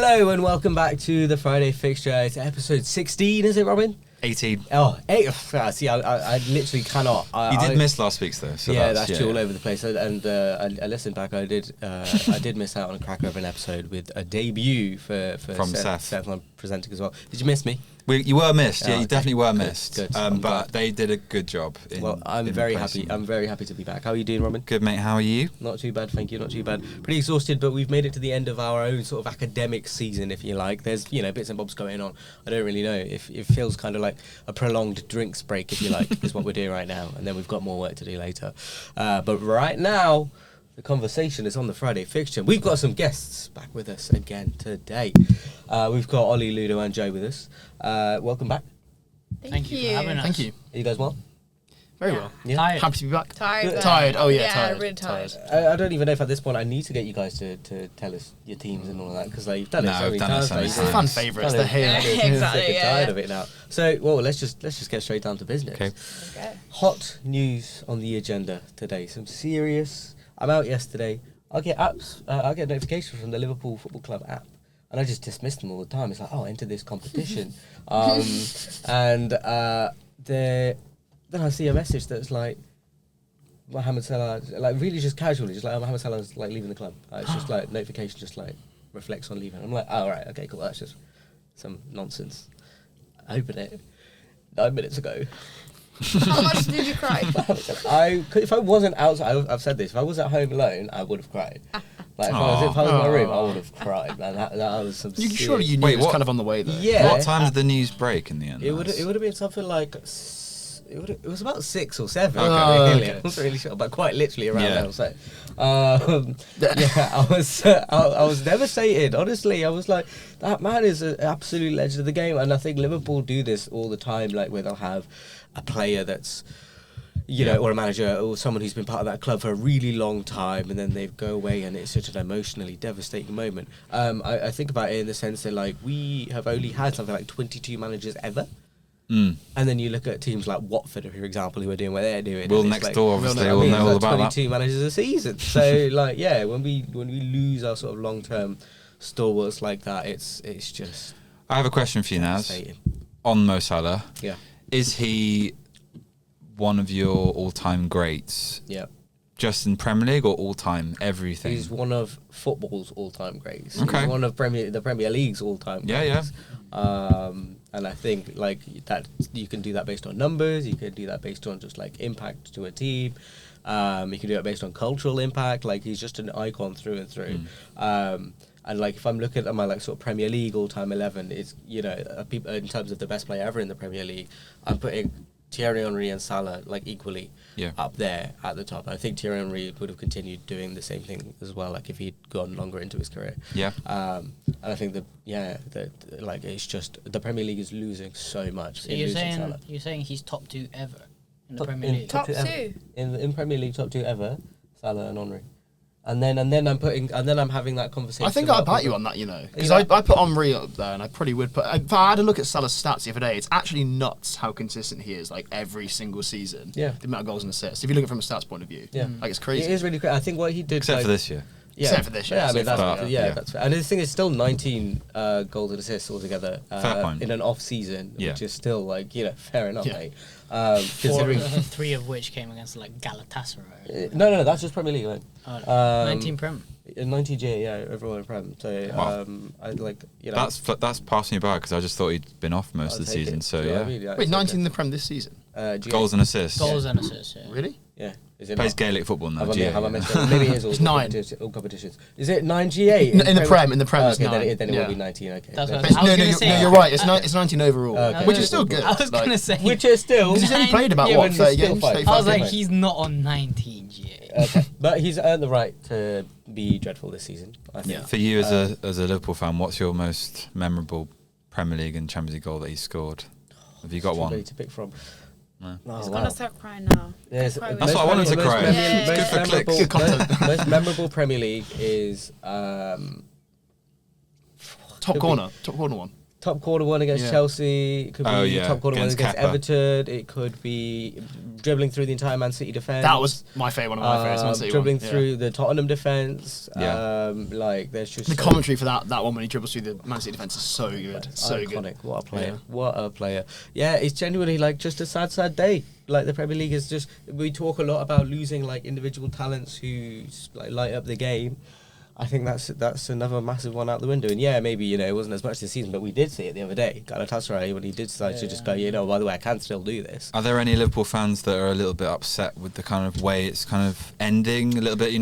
Hello and welcome back to the Friday Fixture. It's episode 16, is it, Robin? 18. Oh, 8. See, I literally cannot. You did miss last week's though. So that's true, all over the place. And I listened back. I did miss out on a cracker of an episode with a debut for from Seth. I'm presenting as well. Did you miss me? You were missed. You definitely were missed. Good. But they did a good job. I'm very happy. I'm very happy to be back. How are you doing, Robin? Good, mate. How are you? Not too bad, thank you. Not too bad. Pretty exhausted, but we've made it to the end of our own sort of academic season, if you like. There's bits and bobs going on. I don't really know. If it feels kind of like a prolonged drinks break, if you like, is what we're doing right now, and then we've got more work to do later. But right now, the conversation is on the Friday Fixture. We've got some guests back with us again today. We've got Oli, Ludo, and Joe with us. Welcome back. Thank you for having us. Thank you. Are you guys well? Very well. Yeah. Tired. Happy to be back. Tired. Tired. Oh yeah, yeah, tired. Really tired. I don't even know if at this point I need to get you guys to tell us your teams and all of that, because you've done it so many times. It's the fan favourites. They're here. Exactly. Tired of it now. So, let's just get straight down to business. Okay. Hot news on the agenda today. Some serious. I'm out yesterday. I get notifications from the Liverpool Football Club app, and I just dismiss them all the time. It's like, enter this competition, then I see a message that's like, Mohamed Salah, like really just casually, just like Mohamed Salah's like leaving the club. It's just like notification, just like reflects on leaving. I'm like, right, okay, cool. That's just some nonsense. I open it 9 minutes ago. How much did you cry? If I wasn't outside, I've said this. If I was at home alone, I would have cried. Like if I was in my room, I would have cried. Man, that was some. Surely you knew it was kind of on the way though. Yeah. What time did the news break in the end? It would have been something like. It was about 6 or 7. Okay. Really. I wasn't really sure, but quite literally around there. So, I was devastated. Honestly, I was like, that man is an absolute legend of the game, and I think Liverpool do this all the time, like where they'll have a player that's, or a manager or someone who's been part of that club for a really long time, and then they go away, and it's such an emotionally devastating moment. I think about it in the sense that like we have only had something like 22 managers ever. And then you look at teams like Watford, for example, who are doing what they're doing. Will next door, obviously, will know all about 22 managers a season. So, when we lose our sort of long-term stalwarts like that, it's just. I have a question for you, Naz. On Mo Salah. Yeah. Is he one of your all-time greats? Yeah. Just in Premier League or all-time everything? He's one of football's all-time greats. Okay. He's one of the Premier League's all-time greats. Yeah. And I think like that you can do that based on numbers. You can do that based on just like impact to a team. You can do it based on cultural impact. Like he's just an icon through and through. And like if I'm looking at my like sort of Premier League all-time 11, it's people in terms of the best player ever in the Premier League, I'm putting Thierry Henry and Salah like equally up there at the top. I think Thierry Henry would have continued doing the same thing as well, like if he'd gone longer into his career. Yeah. And I think it's just the Premier League is losing so much. So you're saying he's top 2 ever in the Premier League? Top 2 in Premier League, top 2 ever, Salah and Henry. And then I'm having that conversation. I think I'd back you on that, because I put Henry up there, and I probably would put. If I had a look at Salah's stats the other day, it's actually nuts how consistent he is, like every single season. Yeah, the amount of goals and assists. If you look at it from a stats point of view, like it's crazy. It is really crazy. I think what he did, except for this year. Yeah, except for this year. Yeah, I mean that's fair. And the thing is, still 19 goals and assists altogether in an off season, which is still fair enough, mate. Considering 3 of which came against like Galatasaray. No, that's just Premier League. Like. 19 Prem. 90 G, overall in Prem. So wow. That's passing me by because I just thought he'd been off most of the season. Wait, 19 in the Prem this season. Goals and assists. Goals and assists. Yeah. Really? Yeah. Is it plays Gaelic football now. Maybe it is all. It's 9. All competitions. Is it 9 G8? In the Prem. It's 9. Then it will be 19. Okay. No, you're right. It's 19 overall, which is still good. I was going to say. Which is still. He's only played about 30 games. I was like, he's not on 19 G8. Okay, but he's earned the right to be dreadful this season. I think. For you as a Liverpool fan, what's your most memorable Premier League and Champions League goal that he scored? Have you got one? Ready to pick from. No. He's gonna start crying now. That's what I wanted to cry. It's good for clicks. Most memorable Premier League is top corner one. top corner one against Chelsea. It could be top corner one against Everton. It could be dribbling through the entire Man City defence. That was my favourite. One of my favourites. Man City dribbling one. through the Tottenham defence. Like there's just the commentary for that one when he dribbles through the Man City defence is so good. So iconic. good. What a player. What a player. Yeah, it's genuinely like just a sad day. Like the Premier League is just, we talk a lot about losing like individual talents who like light up the game. I think that's another massive one out the window. And yeah, maybe, you know, it wasn't as much this season, but we did see it the other day. Galatasaray, when he did decide to just go, you know, by the way, I can still do this. Are there any Liverpool fans that are a little bit upset with the kind of way it's kind of ending a little bit, you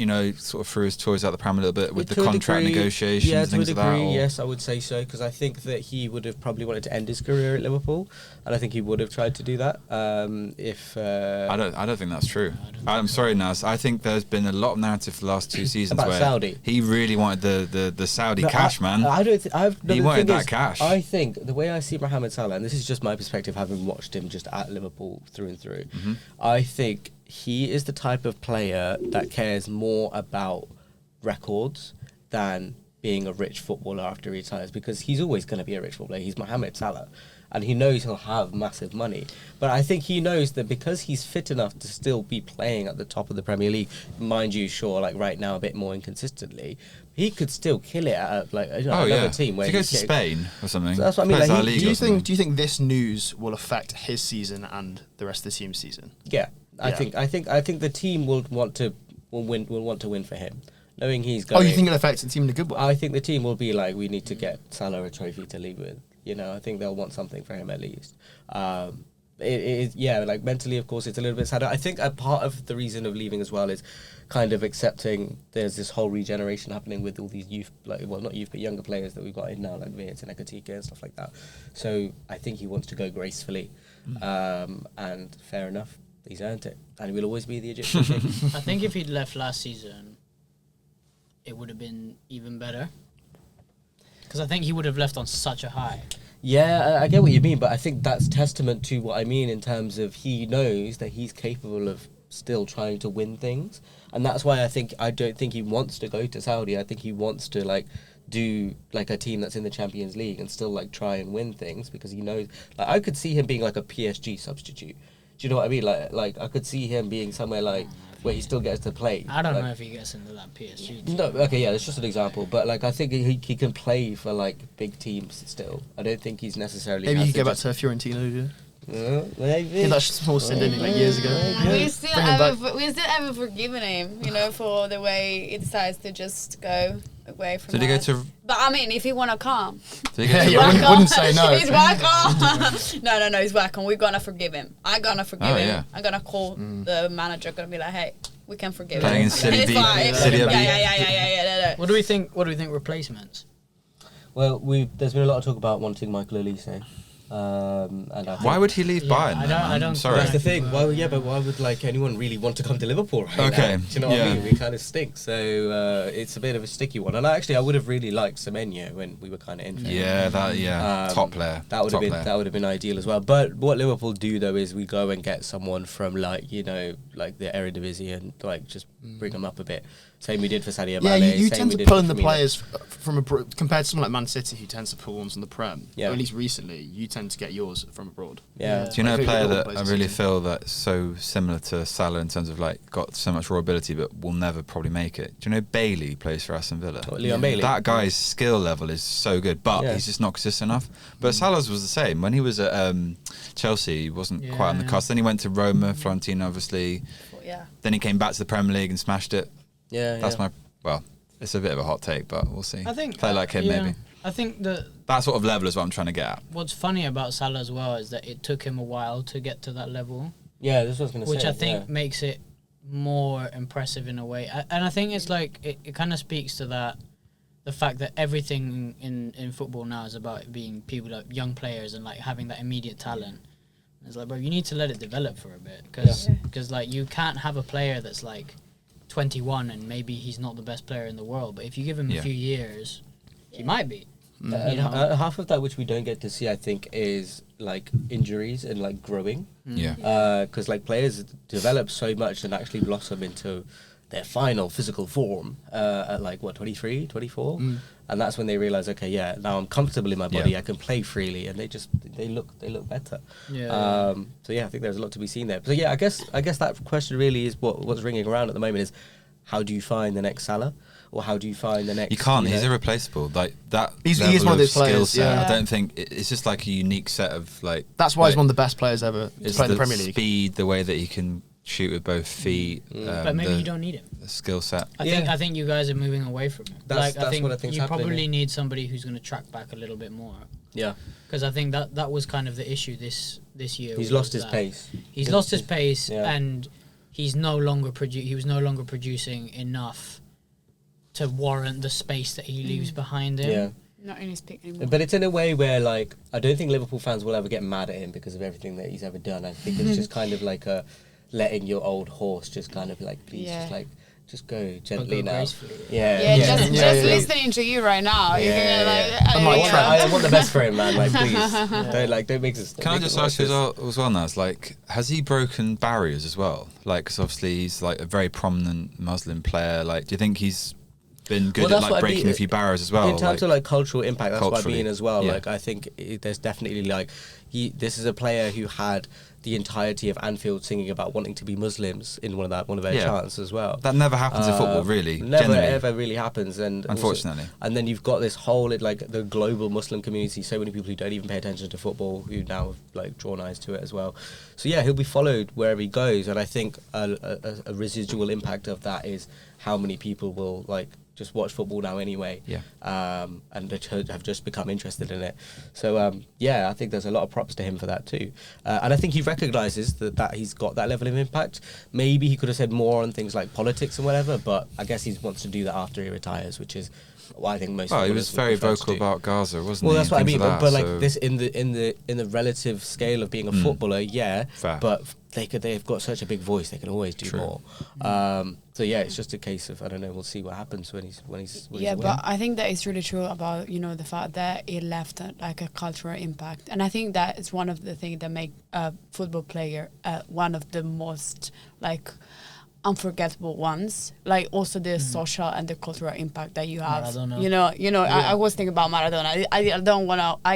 know, sort of threw his toys out the pram a little bit with the contract negotiations, things like that? Yes, I would say so, because I think that he would have probably wanted to end his career at Liverpool, and I think he would have tried to do that. I don't think that's true. I'm sorry, Naz. I think there's been a lot of narrative for the last 2 seasons about where Saudi. He really wanted the Saudi cash, man. I don't think he wanted that cash. I think the way I see Mohamed Salah, and this is just my perspective, having watched him just at Liverpool through and through, I think he is the type of player that cares more about records than being a rich footballer after he retires, because he's always going to be a rich footballer. He's Mohamed Salah. And he knows he'll have massive money. But I think he knows that because he's fit enough to still be playing at the top of the Premier League, mind you, sure, like right now a bit more inconsistently, he could still kill it at another team. Where he goes to Spain or something. So that's what I mean. Like, do you think this news will affect his season and the rest of the team's season? Yeah, I think the team will want to win for him. Knowing he's going. Oh, you think it affects the team in a good way? I think the team will be like, we need to get Salah a trophy to leave with. You know, I think they'll want something for him at least. Like mentally, of course, it's a little bit sad. I think a part of the reason of leaving as well is kind of accepting there's this whole regeneration happening with all these youth, not youth, but younger players that we've got in now, like Viet and Ekatika and stuff like that. So I think he wants to go gracefully. And fair enough, he's earned it. And he will always be the Egyptian king. I think if he'd left last season, it would have been even better. Because I think he would have left on such a high. Yeah, I get what you mean, but I think that's testament to what I mean in terms of he knows that he's capable of still trying to win things. And that's why I don't think he wants to go to Saudi. I think he wants to do a team that's in the Champions League and still try and win things, because he knows, I could see him being like a PSG substitute. Do you know what I mean? Like I could see him being somewhere where he still gets to play. I don't know if he gets into that PSG team. No, okay, yeah, it's just an example. But I think he can play for big teams still. I don't think he's necessarily. Maybe he can go back to Fiorentina. Maybe. That small sin, didn't he, years ago? We still haven't forgiven him, for the way he decides to just go away from us. Did he go to? But I mean, if he wanna come, wouldn't say no. He's welcome. No, he's welcome. We're gonna forgive him. I'm gonna forgive him. Yeah. I'm gonna call the manager. Gonna be like, hey, we can forgive Playing him. in City B. Yeah. What do we think replacements? Well, there's been a lot of talk about wanting Michael Olise. And I think why would he leave Bayern? I don't. Sorry. That's the thing. But why would anyone really want to come to Liverpool right Okay. now? Do you know what I mean? We kind of stink, so it's a bit of a sticky one. And I would have really liked Semenyo when we were kind of in. Top player. That would have been ideal as well. But what Liverpool do though is we go and get someone from the Eredivisie and just bring them up a bit. Same we did for Sadio Mane. Yeah, you tend to pull in the players from abroad compared to someone like Man City, who tends to pull ones in the Prem. Yeah. Or at least recently, you tend to get yours from abroad. Yeah. Do you know a player that I really feel that's so similar to Salah in terms of got so much raw ability but will never probably make it? Do you know Bailey plays for Aston Villa? Leon Bailey. That guy's skill level is so good, but he's just not consistent enough. But Salah's was the same. When he was at Chelsea, he wasn't quite on the cusp. Then he went to Roma, Fiorentina, obviously. Yeah. Then he came back to the Premier League and smashed it. Yeah. That's it's a bit of a hot take, but we'll see. I think play like him maybe. I think that sort of level is what I'm trying to get at. What's funny about Salah as well is that it took him a while to get to that level. Yeah, this was going to say. Which I think makes it more impressive in a way. And I think it's it kind of speaks to the fact that everything in football now is about being people young players and having that immediate talent. It's bro, you need to let it develop for a bit, because you can't have a player that's 21 and maybe he's not the best player in the world, but if you give him a few years, he might be. Half of that which we don't get to see, I think, is injuries and growing. Yeah. Because players develop so much and actually blossom into their final physical form at like 23, 24, and that's when they realize, okay, yeah, now I'm comfortable in my body, I can play freely, and they look better. So yeah, I think there's a lot to be seen there. So yeah, I guess that question really is what's ringing around at the moment is, how do you find the next Salah, or how do you find the next? You can't. He's irreplaceable. Like that. He's one of those players. I don't think it's just like a unique set of like. That's why he's one of the best players ever to play in the Premier League. Speed, the way that he can shoot with both feet. But maybe you don't need him. The skill set. I think you guys are moving away from him. That's I think what I think's you happening. probably need somebody who's going to track back a little bit more. Yeah. Because I think that was kind of the issue this year. He's lost his pace. He's lost his pace, and he's no longer he was no longer producing enough to warrant the space that he leaves behind him. Yeah. Not in his pick anymore. But it's in a way where, like, I don't think Liverpool fans will ever get mad at him because of everything that he's ever done. I think it's just kind of like letting your old horse just kind of like, please, just go gently now. Gracefully. Just listening to you right now. You're gonna I want the best for him, man. Like, please, don't make us. Can I just ask you as well, Naz? Like, has he broken barriers as well? Like, because obviously he's like a very prominent Muslim player. Like, do you think he's been good at like breaking a few barriers as well? In terms of like cultural impact, that's what I mean as well. Yeah. Like, I think there's definitely like this is a player who had the entirety of Anfield singing about wanting to be Muslims in one of their chants as well. That never happens in football, really. Never ever really happens, and unfortunately. Also, and then you've got this whole like the global Muslim community. So many people who don't even pay attention to football who now have like drawn eyes to it as well. So yeah, he'll be followed wherever he goes, and I think a residual impact of that is how many people will like just watch football now anyway, and have just become interested in it. So I think there's a lot of props to him for that too, and I think he recognises that he's got that level of impact. Maybe he could have said more on things like politics and whatever, but I guess he wants to do that after he retires, which is what I think most. Well, he was very vocal about Gaza, wasn't he? Well, that's what I mean. But like this in the relative scale of being a footballer, fair. But they've got such a big voice, they can always do more. So yeah, it's just a case of, I don't know, we'll see what happens when he's but I think that it's really true about the fact that it left like a cultural impact, and I think that it's one of the things that make a football player one of the most like unforgettable ones, like also the social and the cultural impact that you have. Maradona. I was thinking about Maradona. I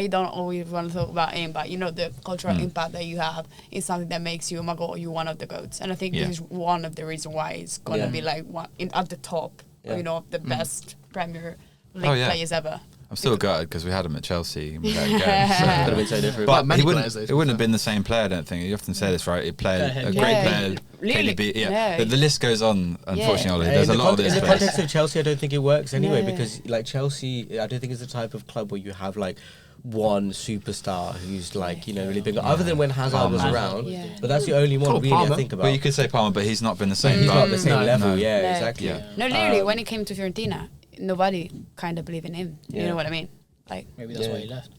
don't always want to talk about him, but the cultural impact that you have is something that makes you, oh my god, you're one of the GOATs. And I think this is one of the reasons why it's gonna be like at the top, of the best Premier League players ever. I'm still gutted because we had him at Chelsea. And we let him go, could have been so different. But it wouldn't have been the same player, I don't think. You often say this, right? A great player. Really? The list goes on, unfortunately. There's a lot of this. In the context of Chelsea, I don't think it works anyway, because like Chelsea, I don't think it's the type of club where you have like one superstar who's like really big, other than when Hazard was around. But that's the only one really I think about. Well, you could say Palmer, but he's not been the same. He's not the same level. Exactly. No, literally, when he came to Fiorentina, nobody kind of believed in him. You know what I mean? Like maybe that's why he left.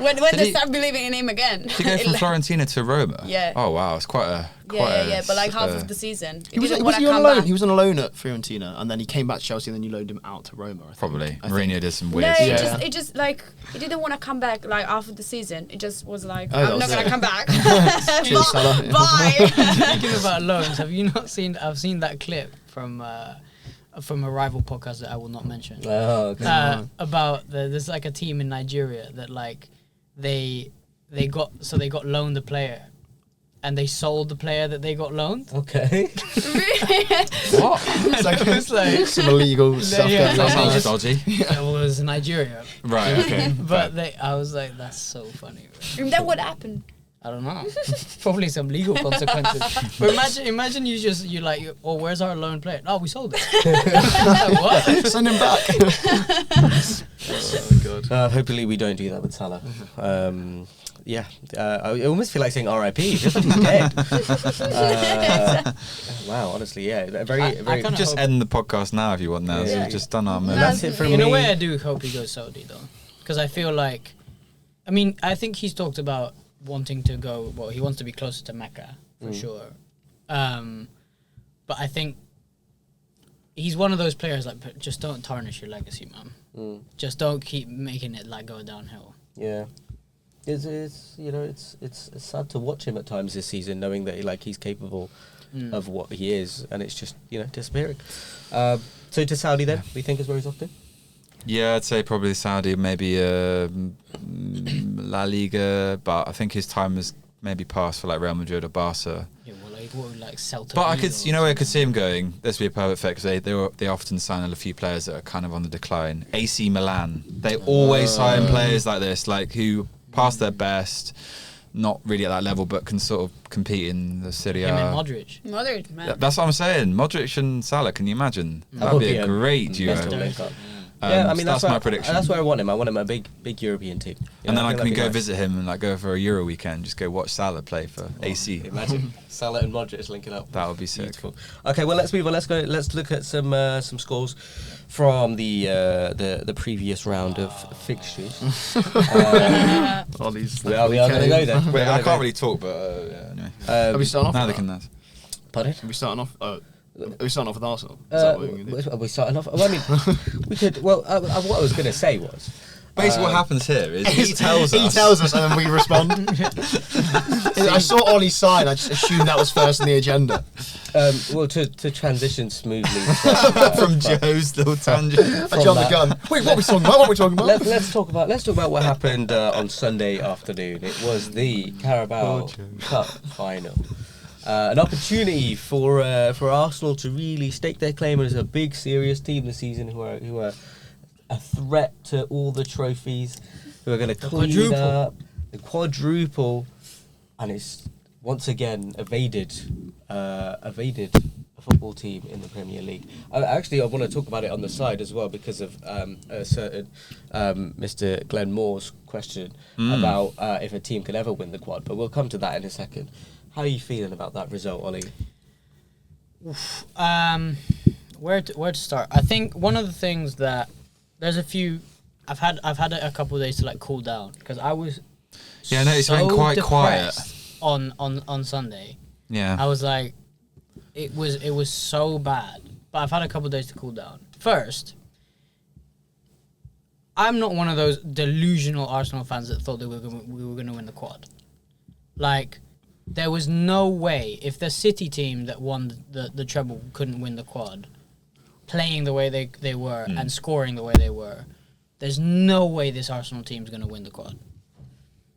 When they start believing in him again. To go from Fiorentina to Roma. Yeah. Oh wow, it's quite a. But like half of the season, he was on loan. He was on a loan at Fiorentina, and then he came back to Chelsea, and then you loaned him out to Roma. Probably. Mourinho did some weird. No, it just like he didn't want to come back like after the season. It just was like I'm not gonna come back. Cheers, Salah. Bye. Speaking about loans, have you not seen? I've seen that clip from a rival podcast that I will not mention. Oh, okay. About there's like a team in Nigeria that like they got loaned the player, and they sold the player that they got loaned. Okay. What? It's like some illegal stuff going on. That sounds dodgy. It was Nigeria. Right. Okay. But I was like, that's so funny. And then what happened? I don't know. Probably some legal consequences. But imagine you like, oh, where's our loan player? Oh, we sold it. What? Send him back. Oh god. Hopefully we don't do that with Salah. I almost feel like saying R.I.P. Just like he's dead. Wow, honestly, very. Just end the podcast now if you want. Now, we've just done our moment. That's it for me. In a way, I do hope he goes Saudi though, because I feel like, I think he's talked about wanting to go. Well, he wants to be closer to Mecca for sure. But I think he's one of those players like, just don't tarnish your legacy, man. Just don't keep making it like go downhill. Yeah. It's sad to watch him at times this season, knowing that he's capable of what he is, and it's just disappearing. So to Saudi then, we think is where he's off to. Yeah, I'd say probably Saudi, maybe La Liga, but I think his time has maybe passed for like Real Madrid or Barca. Yeah, well, like Celta. But I could, where I could see him going. This would be a perfect fit because they often sign a few players that are kind of on the decline. AC Milan, they always sign players like this, like who pass their best, not really at that level, but can sort of compete in the Serie A. Him and Modric, man. That's what I'm saying. Modric and Salah. Can you imagine? That'd be a great duo. Yeah, I mean that's my prediction. That's where I want him. I want him a big European team. And then I can go visit him and like go for a Euro weekend. Just go watch Salah play for AC. Imagine Salah and Modric linking up. That would be sick. Beautiful. Okay, well let's move on. Let's look at some scores from the previous round of fixtures. Ollie's we are going to go then. Wait, I can't really talk, but anyway. Are we starting off? Now they can. Pardon? Are we starting off? Are we starting off with Arsenal? Are we starting off? Well, I mean, we could. Well, what I was going to say was. Basically, what happens here is he tells us. He tells us, and then we respond. I saw Ollie sign. I just assumed that was first on the agenda. Well, to transition smoothly from Joe's little tangent. I jumped the gun. Wait, what are we talking about? Let's talk about what happened on Sunday afternoon. It was the Carabao Cup final. An opportunity for Arsenal to really stake their claim as a big, serious team this season, who are a threat to all the trophies, who are going to clean up the quadruple, and it's once again evaded a football team in the Premier League. I want to talk about it on the side as well because of a certain Mr. Glenn Moore's question about if a team can ever win the quad, but we'll come to that in a second. How are you feeling about that result, Ollie? Where to start? I think one of the things that there's a few. I've had a couple of days to like cool down because I was it's been quite quiet on Sunday. Yeah, I was like, it was so bad. But I've had a couple of days to cool down. First, I'm not one of those delusional Arsenal fans that thought that we were going to win the quad. Like. There was no way, if the City team that won the treble couldn't win the quad, playing the way they were and scoring the way they were, there's no way this Arsenal team's going to win the quad.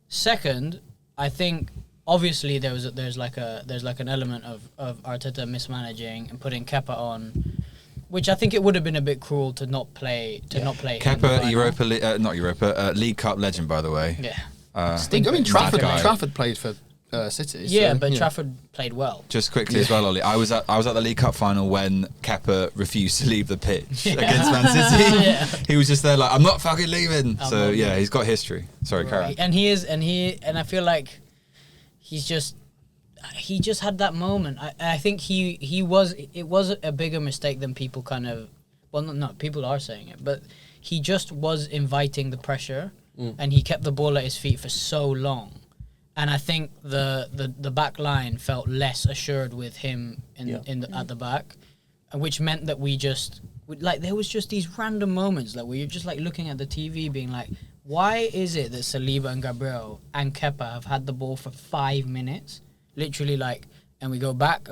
Second, I think obviously there's like an element of Arteta mismanaging and putting Kepa on, which I think it would have been a bit cruel to not play. Kepa, League Cup legend, by the way. Yeah. Trafford played for City. Yeah, but Trafford played well. Just quickly as well, Ollie. I was at the League Cup final when Kepa refused to leave the pitch against Man City. He was just there like, I'm not fucking leaving. He's got history. Sorry, Karen. And I feel like he just had that moment. I think it was a bigger mistake than people kind of. Well, no, people are saying it, but he just was inviting the pressure, and he kept the ball at his feet for so long. And I think the back line felt less assured with him at the back, which meant that there was just these random moments where you're just like looking at the TV being like, why is it that Saliba and Gabriel and Kepa have had the ball for 5 minutes, literally and we go back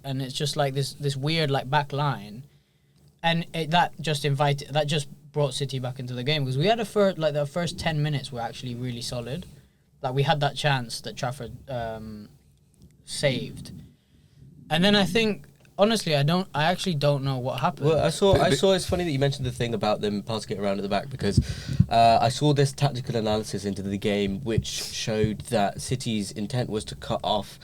and it's just like this weird like back line, and that just brought City back into the game because we had the first 10 minutes were actually really solid. Like we had that chance that Trafford saved, and then I think honestly I actually don't know what happened. Well, I saw. It's funny that you mentioned the thing about them passing it around at the back because I saw this tactical analysis into the game which showed that City's intent was to cut off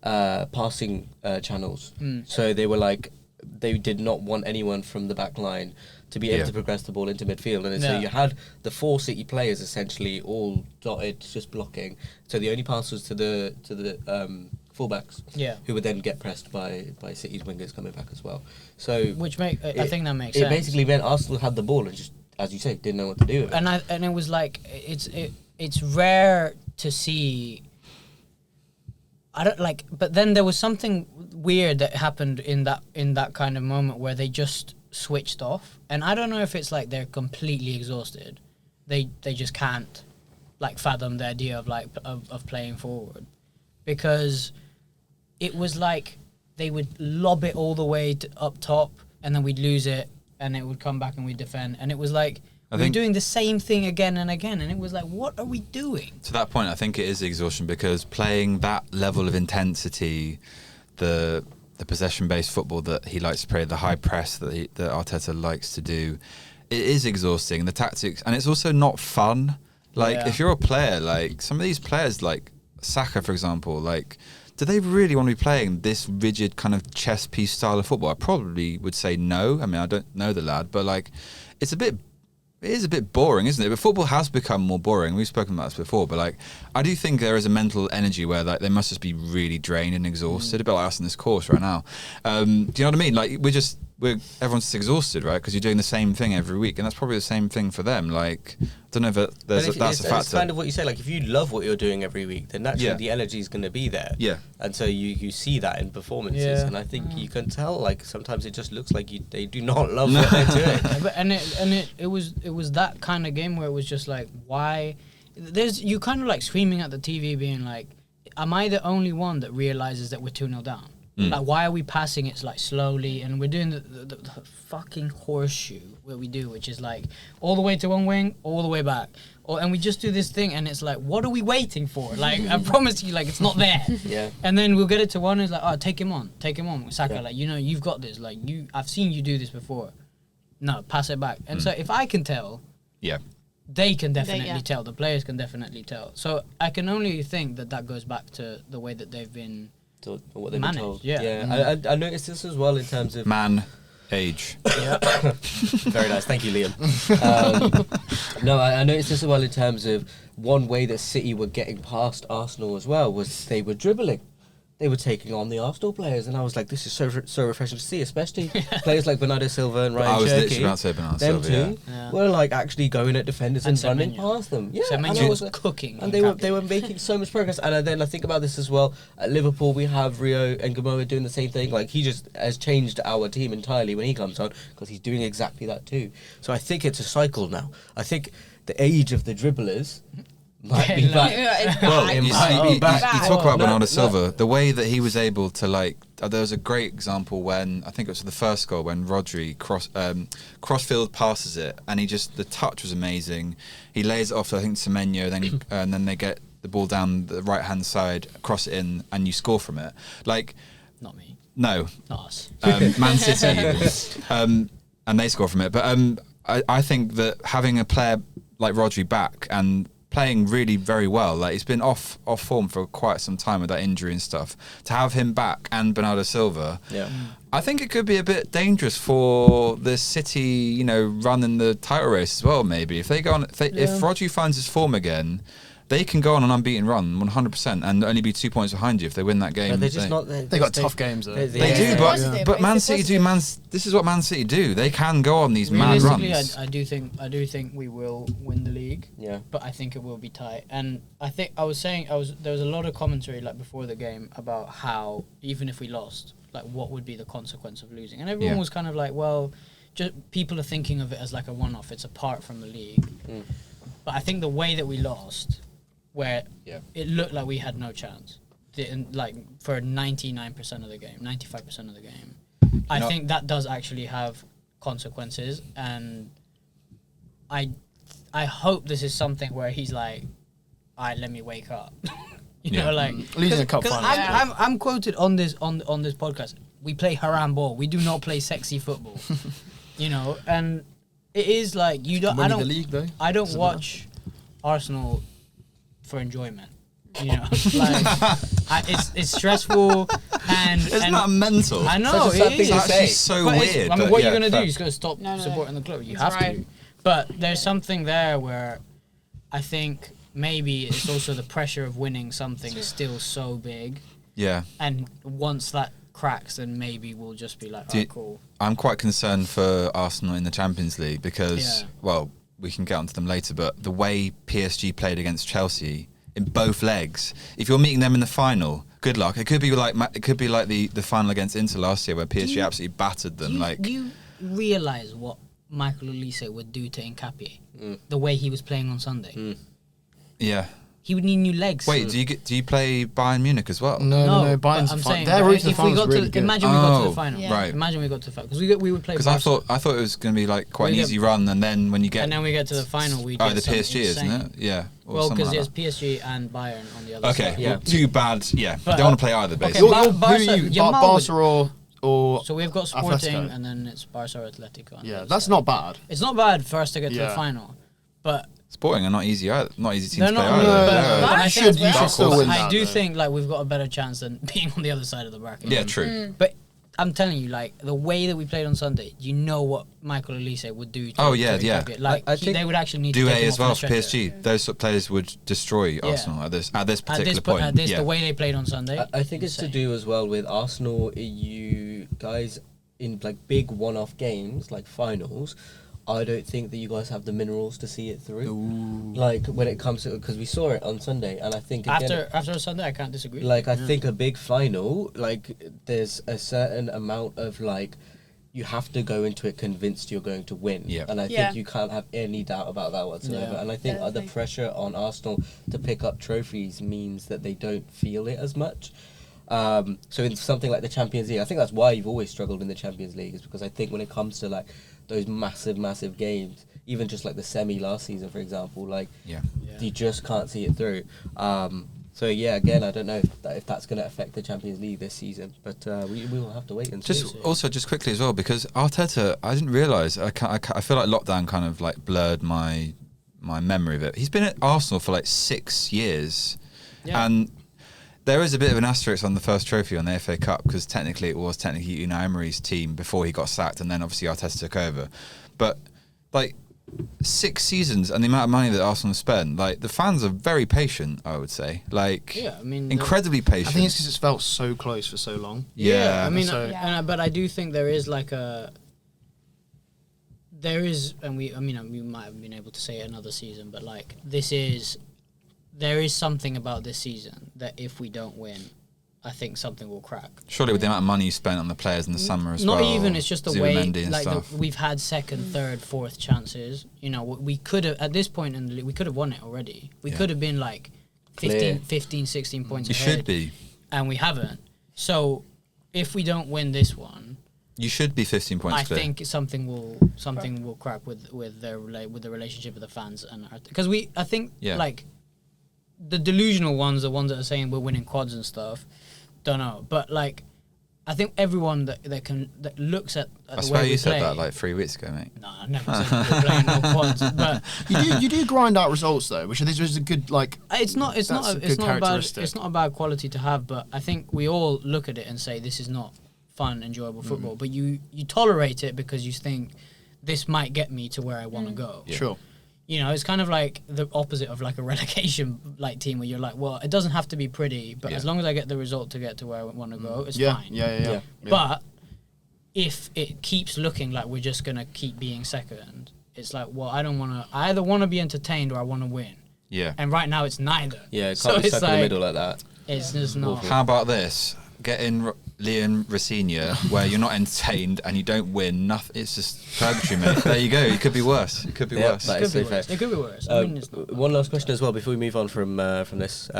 passing channels. So they were like they did not want anyone from the back line to be able to progress the ball into midfield, and so you had the 4 City players essentially all dotted, just blocking. So the only pass was to the fullbacks, who would then get pressed by City's wingers coming back as well. So I think that makes sense. It basically meant Arsenal had the ball and just, as you say, didn't know what to do with it. And it was like it's rare to see. But then there was something weird that happened in that kind of moment where they just switched off, and I don't know if it's like they're completely exhausted, they just can't like fathom the idea of playing forward, because it was like they would lob it all the way up top, and then we'd lose it, and it would come back and we'd defend. And it was like, we were doing the same thing again and again, and it was like, what are we doing? To that point, I think it is exhaustion, because playing that level of intensity, the possession-based football that he likes to play, the high press that Arteta likes to do, it is exhausting. The tactics, and it's also not fun. Like, if you're a player, like some of these players, like Saka, for example, like, do they really want to be playing this rigid kind of chess piece style of football? I probably would say no. I mean, I don't know the lad, but like, it is a bit boring, isn't it? But football has become more boring. We've spoken about this before, but like, I do think there is a mental energy where like they must just be really drained and exhausted, a bit like us in this course right now. Do you know what I mean? Like, everyone's just exhausted, right? Because you're doing the same thing every week, and that's probably the same thing for them. Like, I don't know if that's a factor. It's kind of what you say. Like, if you love what you're doing every week, then naturally the energy is going to be there. Yeah. And so you see that in performances, and I think you can tell. Like, sometimes it just looks like they do not love what they're doing. It was that kind of game where it was just like, why? You kind of like screaming at the TV, being like, am I the only one that realizes that we're 2-0 down? Like, why are we passing it like slowly, and we're doing the fucking horseshoe that we do, which is like all the way to one wing, all the way back, and we just do this thing, and it's like, what are we waiting for? Like, I promise you, like, it's not there. Yeah. And then we'll get it to one, and it's like, oh, take him on, Saka. Yeah. Like, you've got this. Like, I've seen you do this before. No, pass it back. And so if I can tell, they can definitely tell. The players can definitely tell. So I can only think that goes back to the way that they've been. What they've been told. Yeah. I noticed this as well in terms of age. Yeah. Very nice. Thank you, Liam. No, I noticed this as well in terms of one way that City were getting past Arsenal as well was they were dribbling. They were taking on the Arsenal players, and I was like, this is so refreshing to see, especially players like Bernardo Silva and Ryan Cherki. I was literally about to say Bernardo Silva, them two were like actually going at defenders and running past them. Yeah, Semenyo was cooking. And they were making so much progress. And then I think about this as well. At Liverpool, we have Rio and Gamoa doing the same thing. Like, he just has changed our team entirely when he comes on, because he's doing exactly that too. So I think it's a cycle now. I think the age of the dribblers might be back. Well, you talk about Bernardo Silva, the way that he was able to, like, there was a great example when, I think it was the first goal, when Rodri crossfield passes it, and the touch was amazing. He lays it off to, I think, Semenyo, and then they get the ball down the right-hand side, cross it in, and you score from it. Like, not me. No. Not us. Man City. And they score from it. But I think that having a player like Rodri back and playing really very well, like, he's been off form for quite some time with that injury and stuff, to have him back and Bernardo Silva, I think it could be a bit dangerous for the City, run in the title race as well. Maybe if they go on, if Rodri finds his form again, they can go on an unbeaten run 100% and only be 2 points behind you if they win that game. But they're just not. They got tough games though. They do, but Man City do. This is what Man City do. They can go on these mad runs. I do think we will win the league. Yeah. But I think it will be tight. And I think there was a lot of commentary like before the game about how even if we lost, like, what would be the consequence of losing, and everyone was kind of like, well, just people are thinking of it as like a one-off. It's apart from the league. But I think the way that we lost, where it looked like we had no chance, like for 99% of the game, 95% of the game, I think that does actually have consequences, and I hope this is something where he's like, all right, let me wake up. you know, like losing a cup final. I'm quoted on this podcast. We play haram ball. We do not play sexy football. And it is like you don't. The league, though. I don't watch Arsenal for enjoyment. Like, it's stressful and it's not mental. I know it is. It's actually so weird. I mean, what are you gonna do? You're just gonna stop supporting the club. You have to. But there's something there where I think maybe it's also the pressure of winning something is still so big. Yeah. And once that cracks, then maybe we'll just be like, cool. I'm quite concerned for Arsenal in the Champions League because, well, we can get onto them later, but the way PSG played against Chelsea in both legs, if you're meeting them in the final, good luck. It could be like the final against Inter last year where PSG absolutely battered them. Do you realise what Michael Olise would do to Nkapie? The way he was playing on Sunday? Yeah. he would need new legs. Wait, do you play Bayern Munich as well? No. Bayern's I'm fine. saying Their route to the if we final got is really to good. imagine we got to the Oh, final, Yeah. right. Imagine we got to the final because we would play. Because I thought it was going to be like quite an We easy get- run, and then when you get and then we get to the final, we the get some PSG, isn't insane- it? Yeah. Or Well, something because like it's PSG and Bayern on the other that. Okay. side. Yeah. Well, too bad. Yeah. But, Don't want to play either, okay, basically. Bar- Who are Barca- you? Yamal Barca would- or So we've got Sporting, Atletico. and then it's Barca or Atletico. on the Yeah, other that's side. not bad. It's not bad for us to get to the Yeah. final, but Sporting are not easy either. Not easy team they're to play not. either. but, Yeah. but I You think should still win I that, do though. think like we've got a better chance than being on the other side of the bracket. Yeah, true. But I'm telling you, like the way that we played on Sunday, you know what Michael Elise would do. To, Oh, yeah, to yeah. Enrique. Like I think they would actually need to Doué take him as off well the for stretcher. PSG. Those sort of players would destroy Arsenal at this particular point. At this, yeah. the way they played on Sunday. I think it's to do as well with Arsenal. You guys in like big one-off games like finals. I don't think that you guys have the minerals to see it through. Like when it comes to, because we saw it on Sunday, and I think again, After Sunday, I can't disagree. like I think a big final, like there's a certain amount of like you have to go into it convinced you're going to win. Yeah. And I Yeah. think you can't have any doubt about that whatsoever. Yeah. And I think the Definitely. pressure on Arsenal to pick up trophies means that they don't feel it as much. So in something like the Champions League, I think that's why you've always struggled in the Champions League, is because I think when it comes to like those massive games, even just like the semi last season, for example, like Yeah. you just can't see it through. So yeah, again, I don't know if that's going to affect the Champions League this season, but we will have to wait and see. Just quickly as well, because Arteta, I didn't realise. I feel like lockdown kind of like blurred my memory of it. He's been at Arsenal for like 6 years, Yeah. and there is a bit of an asterisk on the first trophy on the FA Cup, because technically it was Unai Emery's team before he got sacked, and then obviously Arteta took over. But like 6 seasons and the amount of money that Arsenal spent, like the fans are very patient, I would say. Like Yeah, I mean, incredibly patient. I think it's because it's felt so close for so long. yeah. I mean, So- but I do think there is like and we might have been able to say it another season, but like there is something about this season that if we don't win, I think something will crack. Surely with the amount of money you spent on the players in the summer as well. Not even, it's just the way, Zubimendi and like stuff. we've had second, third, fourth chances. You know, we could have, at this point in the league, we could have won it already. We Yeah. could have been like Clear. 15, 16 points You ahead. should be. And we haven't. So if we don't win this one, You should be 15 points I clear. think something will crack with the relationship with the fans, and because I think Yeah. like the delusional ones, the ones that are saying we're winning quads and stuff, don't know, but like I think everyone that looks at I the swear way we you said play, that like 3 weeks ago, mate. no, I never said we're playing no quads, but You do grind out results though, which is a good like. it's not That's a good a bad characteristic. it's not a bad quality to have, but I think we all look at it and say this is not fun, enjoyable football, but you tolerate it because you think this might get me to where I want to go. Yeah. Sure. You know, it's kind of like the opposite of like a relegation like team where you're like, well, it doesn't have to be pretty, but Yeah. as long as I get the result to get to where I want to go, it's Yeah, fine. yeah. But if it keeps looking like we're just gonna keep being second, it's like, well, I don't want to. I either want to be entertained or I want to win. Yeah. And right now, it's neither. yeah, it So can't be it's stuck in the like- middle like that. It's just not. How about this? Get in Leon Rossigna, where you're not entertained and you don't win. Nothing. It's just purgatory, mate. There you go. It could be worse. It could be Yeah, worse. that It is could be so fair. worse. It could be worse. I mean, it's not. One last question as well before we move on from this.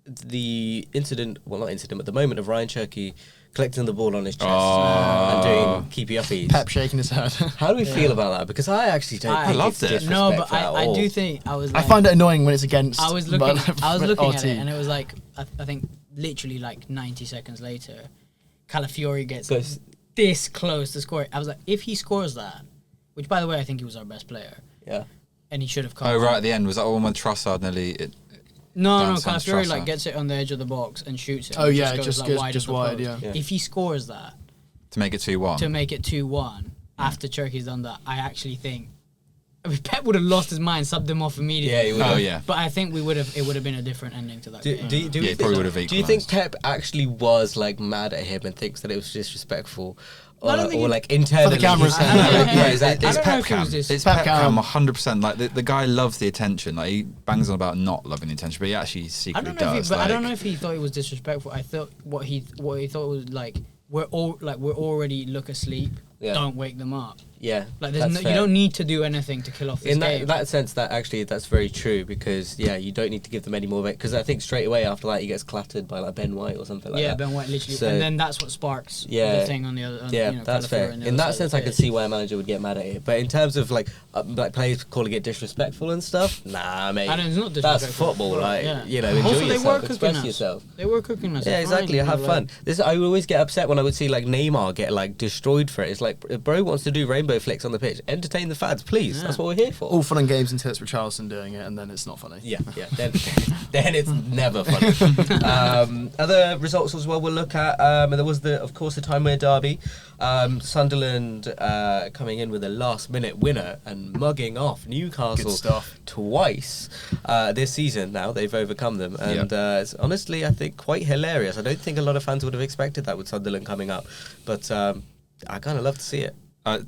The incident, well, not incident, but the moment of Ryan Cherky collecting the ball on his chest and doing keepy uppies. Pep shaking his head. How do we feel about that? Because I actually don't I think loved it's it. No, but disrespectful I at all. do think I was. I Like, find it annoying when it's against. I was looking at RT. it, and it was like I think literally like 90 seconds later, Calafiori gets Goes- this close to score. I was like, if he scores that, which by the way I think he was our best player, Yeah. and he should have come. Oh, right at the end. Was that the one with Trossard nearly? No, Dance on Calafiori Strasser. like gets it on the edge of the box and shoots it. Oh, and yeah, goes, just like, goes wide just of the wide, post. Yeah. If he scores that To make it 2-1. to make it 2-1 after Turkey's done that, I actually think. I mean, Pep would have lost his mind, subbed him off immediately. Yeah, he would have. Oh, yeah. But I think it would have been a different ending to that game. Yeah, he probably would have Do you think equalised. Pep actually was like mad at him and thinks that it was disrespectful, I don't think or he- like internally? cameras. he's- yeah, exactly. It's I don't know Pep if it was Cam. this- It's Pep Pep Cam Cam. 100%. Like the guy loves the attention. Like he bangs on about not loving the attention, but he actually I secretly don't know does. but I like- don't know if he thought it was disrespectful. I thought what he thought was like we're already look asleep. Yeah. Don't wake them up. Yeah, Like that's you fair. don't need to do anything to kill off this In game. that sense, that's very true, because you don't need to give them any more, because I think straight away after that he gets clattered by like Ben White or something like that. Yeah, Ben White literally, So- and then that's what sparks the thing on the other. That's fair. In that sense, I can see why a manager would get mad at it. But in terms of like players calling it disrespectful and stuff, nah, mate. And it's not That's disrespectful. football, like enjoy Also, they yourself, were express cooking us. yourself. They were cooking us. Yeah, exactly. Have fun. I would always get upset when I would see like Neymar get like destroyed for it. It's like, if bro wants to do rainbow flicks on the pitch, entertain the fans, please. That's what we're here for. All fun and games until it's Richarlison doing it, and then it's not funny. Yeah. Then it's never funny. Other results as well we'll look at. And there was of course the Timeware derby. Sunderland coming in with a last-minute winner and mugging off Newcastle twice this season. Now they've overcome them, and it's honestly, I think, quite hilarious. I don't think a lot of fans would have expected that with Sunderland coming up, but I kind of love to see it.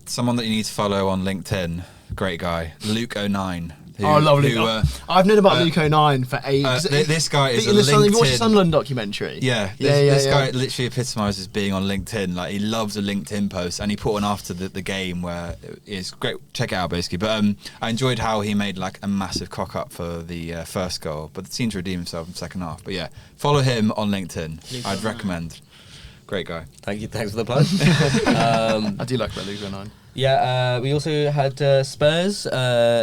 Someone that you need to follow on LinkedIn, great guy, Luke09. I love Luke. I've known about Luke 09 for ages. This guy is a Have you watched the LinkedIn. Sunderland documentary? This guy literally epitomises being on LinkedIn. Like, he loves a LinkedIn post, and he put one after the game where it's great. Check it out, basically. But I enjoyed how he made like a massive cock up for the first goal, but seemed to redeem himself in the second half. But yeah, follow him on LinkedIn. I'd recommend. Great guy. Thank you. Thanks for the plug. I do like Luke 09. Yeah, we also had Spurs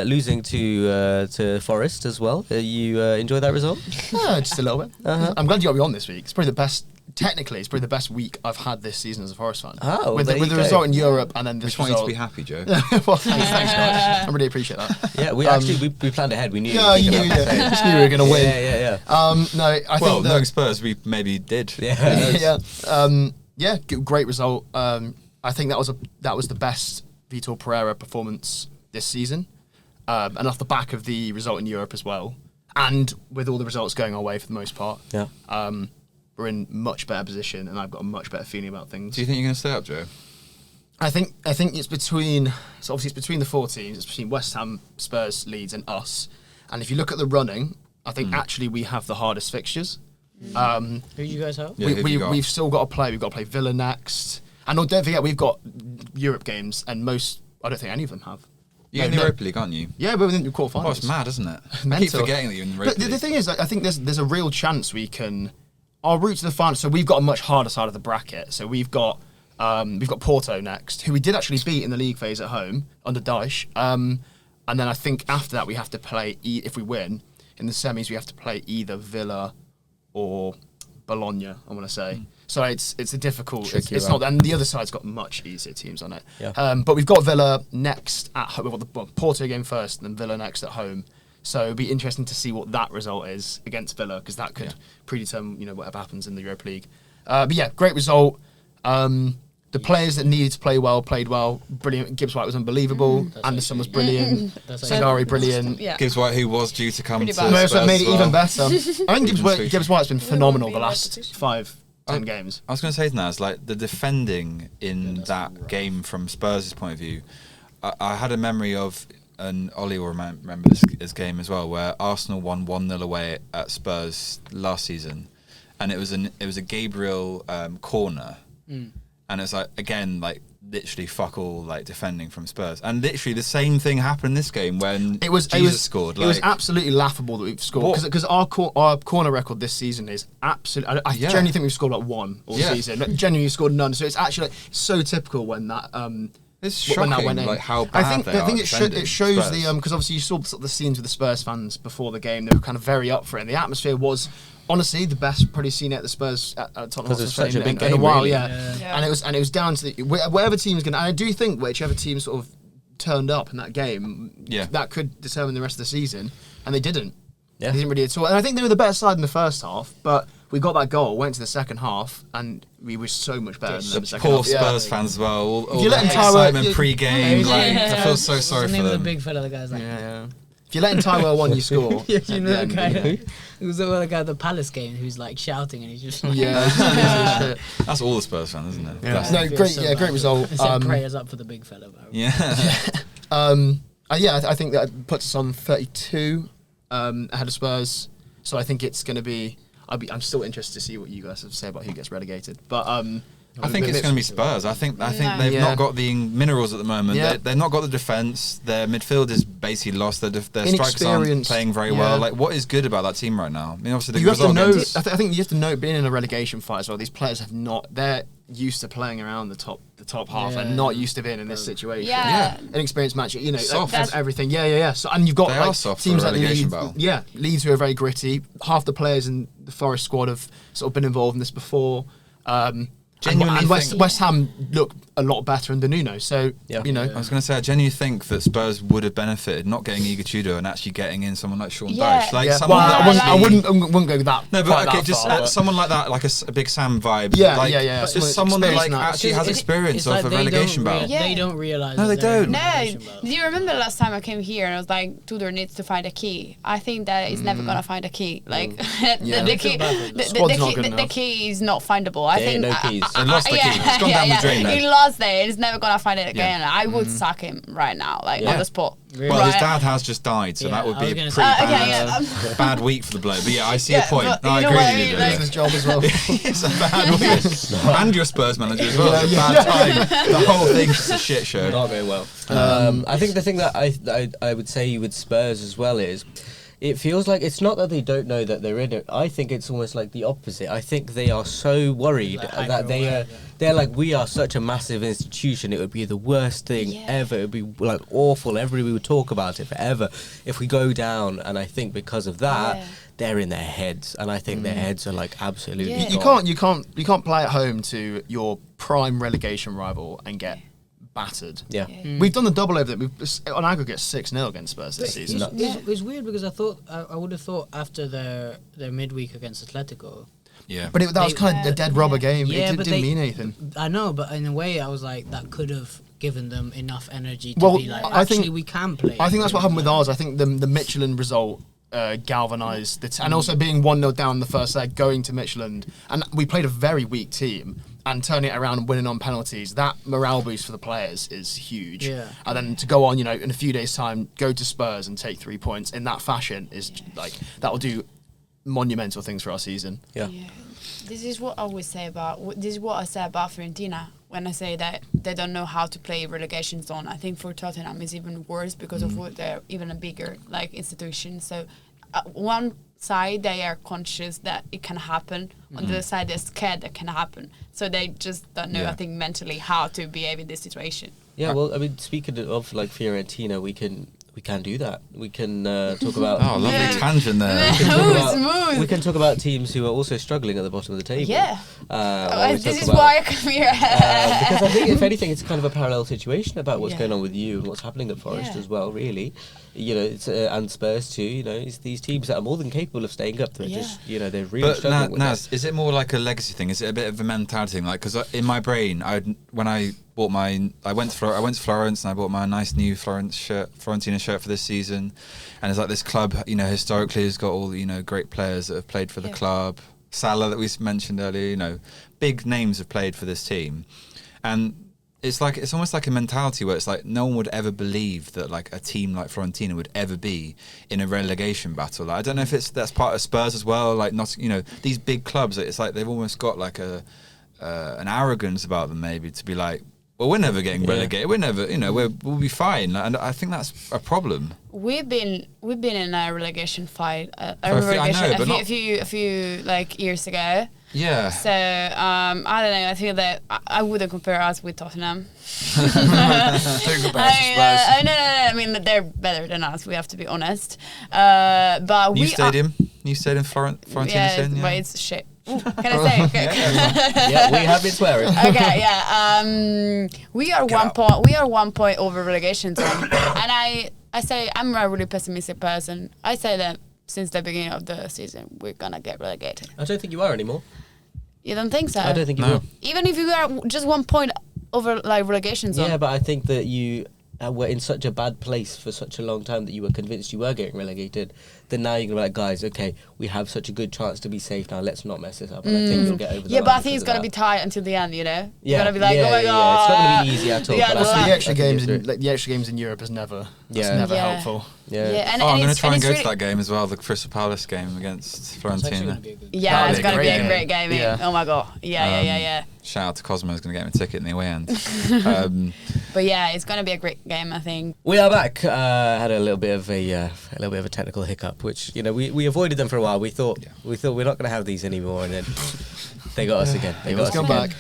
losing to Forest as well. You enjoy that result? Just a little bit. I'm glad you got me on this week. It's probably the best. Technically, it's probably the best week I've had this season as a Forest fan. Oh, with the result in Europe and then this We just want you result. to be happy, Joe. Well, thanks, guys. I really appreciate that. Yeah, we actually we planned ahead. We knew. Yeah, you knew. Just knew we were going to win. Yeah. No, I think knowing Spurs, we maybe did. Yeah. Great result. I think that was the best Vitor Pereira performance this season, and off the back of the result in Europe as well, and with all the results going our way for the most part. Yeah. We're in much better position, and I've got a much better feeling about things. Do you think you're going to stay up, Joe? I think it's between. So obviously it's between the 4 teams. It's between West Ham, Spurs, Leeds, and us. And if you look at the running, I think actually we have the hardest fixtures. Who do you guys have? Yeah, We've still got to play. We've got to play Villa next, and don't forget we've got Europe games, and I don't think any of them have. You're in the Europa League, aren't you? Yeah, we're in the quarterfinals. Oh, it's mad, isn't it? I keep Mental. forgetting that you're in the Europa But League. the thing is, I think there's a real chance we can. Our route to the final. So we've got a much harder side of the bracket. So we've got Porto next, who we did actually beat in the league phase at home under Dyche. And then I think after that we have to play. If we win in the semis, we have to play either Villa or Bologna. I want to say. So it's a difficult. It's not, and the other side's got much easier teams on it. Yeah. But we've got Villa next at home. We've got the Porto game first, and then Villa next at home. So it'd be interesting to see what that result is against Villa, because that could predetermine, whatever happens in the Europa League. But yeah, great result. The players that needed to play well played well. Brilliant. Gibbs White was unbelievable. Anderson was brilliant. Sagari brilliant. Yeah. Gibbs White, who was due to come Pretty to bad. Spurs That's what made it as well. even better. I think Gibbs White's been phenomenal the be in last repetition. 5-10 games. I was going to say to Naz, like, the defending in that game from Spurs' point of view, I had a memory of, and Oli will remember this game as well, where Arsenal won 1-0 away at Spurs last season, and it was a Gabriel corner, and it's like, again, like, literally fuck all, like, defending from Spurs, and literally the same thing happened this game when Jesus scored. It was absolutely laughable that we've scored, because our corner record this season is absolutely. I genuinely think we've scored like 1 all season. Genuinely scored none. So it's actually so typical when that. It's shocking, when that went in. like, how bad I think it shows Spurs. the because obviously you saw sort of the scenes with the Spurs fans before the game. They were kind of very up for it. And the atmosphere was honestly the best probably seen at the Spurs at Tottenham Because it's Hotspur such a big in a game, while. really. Yeah. And it was down to whatever team's going. And I do think whichever team sort of turned up in that game, that could determine the rest of the season. And they didn't. Yeah. They didn't really at all. And I think they were the better side in the first half, but we got that goal, went to the second half, and we were so much better than them in the second Poor half. Spurs fans as well. All you let that him Tyrell- excitement pre-game. Like, I feel so sorry What's the for name of them. the big fella? The guy's like, Yeah. If you let Tyrell one, you score. you At know the the end, guy. you know. It was the guy at the Palace game who's like shouting and he's just like, Yeah. That's all the Spurs fans, isn't it? Yeah. Bless No, them. great result. I said prayers up for the big fella, bro. Yeah. I think that puts us on 32 ahead of Spurs. So I think it's going to be. I'm still interested to see what you guys have to say about who gets relegated. But I think it's going to be Spurs. I think they've not got the minerals at the moment. Yeah. They've not got the defence. Their midfield is basically lost. Their strikers aren't playing very well. Like, what is good about that team right now? I mean, obviously, you have to know. I think you have to know, being in a relegation fight as well. These players have not. They're used to playing around the top half and not used to being in this situation. Yeah. Inexperienced match. You know, soft. Everything. Yeah. So, and you've got they like are soft teams for a like relegation Leeds. battle. Yeah, Leeds who are very gritty. Half the players in the Forest squad have sort of been involved in this before. And West Ham look a lot better under Nuno. So, you know. I was going to say, I genuinely think that Spurs would have benefited not getting Igor Tudor and actually getting in someone like Sean Dyche. Like someone I wouldn't go that. No, but okay, just far, someone like that, like a big Sam vibe. Yeah. Just someone that like actually has experience of a relegation battle. They don't realise. No, they don't. No. Do you remember the last time I came here and I was like, Tudor needs to find a key? I think that he's never gonna find a key. Like the key is not findable. I think no keys. They lost the key. It's gone down the drain. He lost it. He's never gonna find it again. I would sack him right now, like on the spot. Really? Well, his dad has just died, so that would be a pretty bad week for the bloke. But I see your point. No, I agree with you. It's his job as well. It's a bad week. And your Spurs manager as well. It's a bad time. The whole thing's just a shit show. Not very well. I think the thing that I would say with Spurs as well is, it feels like it's not that they don't know that they're in it. I think it's almost like the opposite. I think they are so worried that they're like, we are such a massive institution. It would be the worst thing ever. It would be like awful. Everybody would talk about it forever if we go down. And I think because of that, they're in their heads, and I think their heads are like absolutely. Yeah. You can't play at home to your prime relegation rival and get battered. We've done the double over them. We've on aggregate 6-0 against Spurs this season. It's weird because I would have thought after their midweek against Atletico. Yeah, but that was kind of a dead rubber game. It didn't mean anything. I know, but in a way, I was like, that could have given them enough energy to be like, actually, we can play. I think that's what happened with ours. I think the Michelin result galvanised the and also being 1-0 down the first leg, going to Michelin, and we played a very weak team. And turning it around and winning on penalties, that morale boost for the players is huge. Yeah. And then to go on, in a few days' time, go to Spurs and take 3 points in that fashion is like, that will do monumental things for our season. Yeah. This is what I always say about. This is what I say about Fiorentina when I say that they don't know how to play relegation zone. I think for Tottenham it's even worse because of what they're even a bigger institution. So one side they are conscious that it can happen. On the other side they're scared that can happen. So they just don't know, I think, mentally how to behave in this situation. Yeah, well, I mean, speaking of like Fiorentina, we can do that. We can talk about. Oh, lovely tangent there. We can talk about teams who are also struggling at the bottom of the table. Yeah. This is why I come here. Because I think, if anything, it's kind of a parallel situation about what's going on with you and what's happening at Forest as well. Really, it's and Spurs too. It's these teams that are more than capable of staying up. They're just, they're really struggling with Naz, is it more like a legacy thing? Is it a bit of a mentality thing? Like, because in my brain, I went to Florence and I bought my nice new Fiorentina shirt for this season, and it's like this club, historically has got all great players that have played for the club. Salah that we mentioned earlier, big names have played for this team, and it's almost like a mentality where it's like no one would ever believe that like a team like Fiorentina would ever be in a relegation battle. Like, I don't know if that's part of Spurs as well. Like, not these big clubs, it's like they've almost got like an arrogance about them, maybe, to be like, well, we're never getting relegated. We're never, we'll be fine. And I think that's a problem. We've been in a relegation fight. A few like years ago. Yeah. So I don't know. I feel that I wouldn't compare us with Tottenham. Don't compare us to Spurs. No. I mean, they're better than us. We have to be honest. But new stadium, Fiorentina. Yeah, but it's shit. Ooh, can I say? Okay. Yeah, we have been swearing. Okay, yeah. We are 1 point over relegation zone, and I say I'm a really pessimistic person. I say that since the beginning of the season we're gonna get relegated. I don't think you are anymore. You don't think so? I don't think you will. Even if you are just 1 point over like relegation zone. Yeah, but I think that you were in such a bad place for such a long time that you were convinced you were getting relegated. Then now you're going to be like, guys, okay, we have such a good chance to be safe now. Let's not mess this up. And I think you'll get over the line. Yeah, but I think it's going to be tight until the end, Yeah. You're going to be like, oh my God. Yeah. It's not going to be easy at all. Yeah, the extra games in Europe is never helpful. Yeah. And I'm going to try and go really to that game as well, the Crystal Palace game against Fiorentina. Yeah, it's going to be a great game. Yeah. Oh my god. Yeah. Shout out to Cosmo, who's going to get me a ticket in the away end. But yeah, it's going to be a great game, I think. We are back. Had a little bit of a technical hiccup, which we avoided them for a while. We thought we're not going to have these anymore, and then they got us again. Let's go back.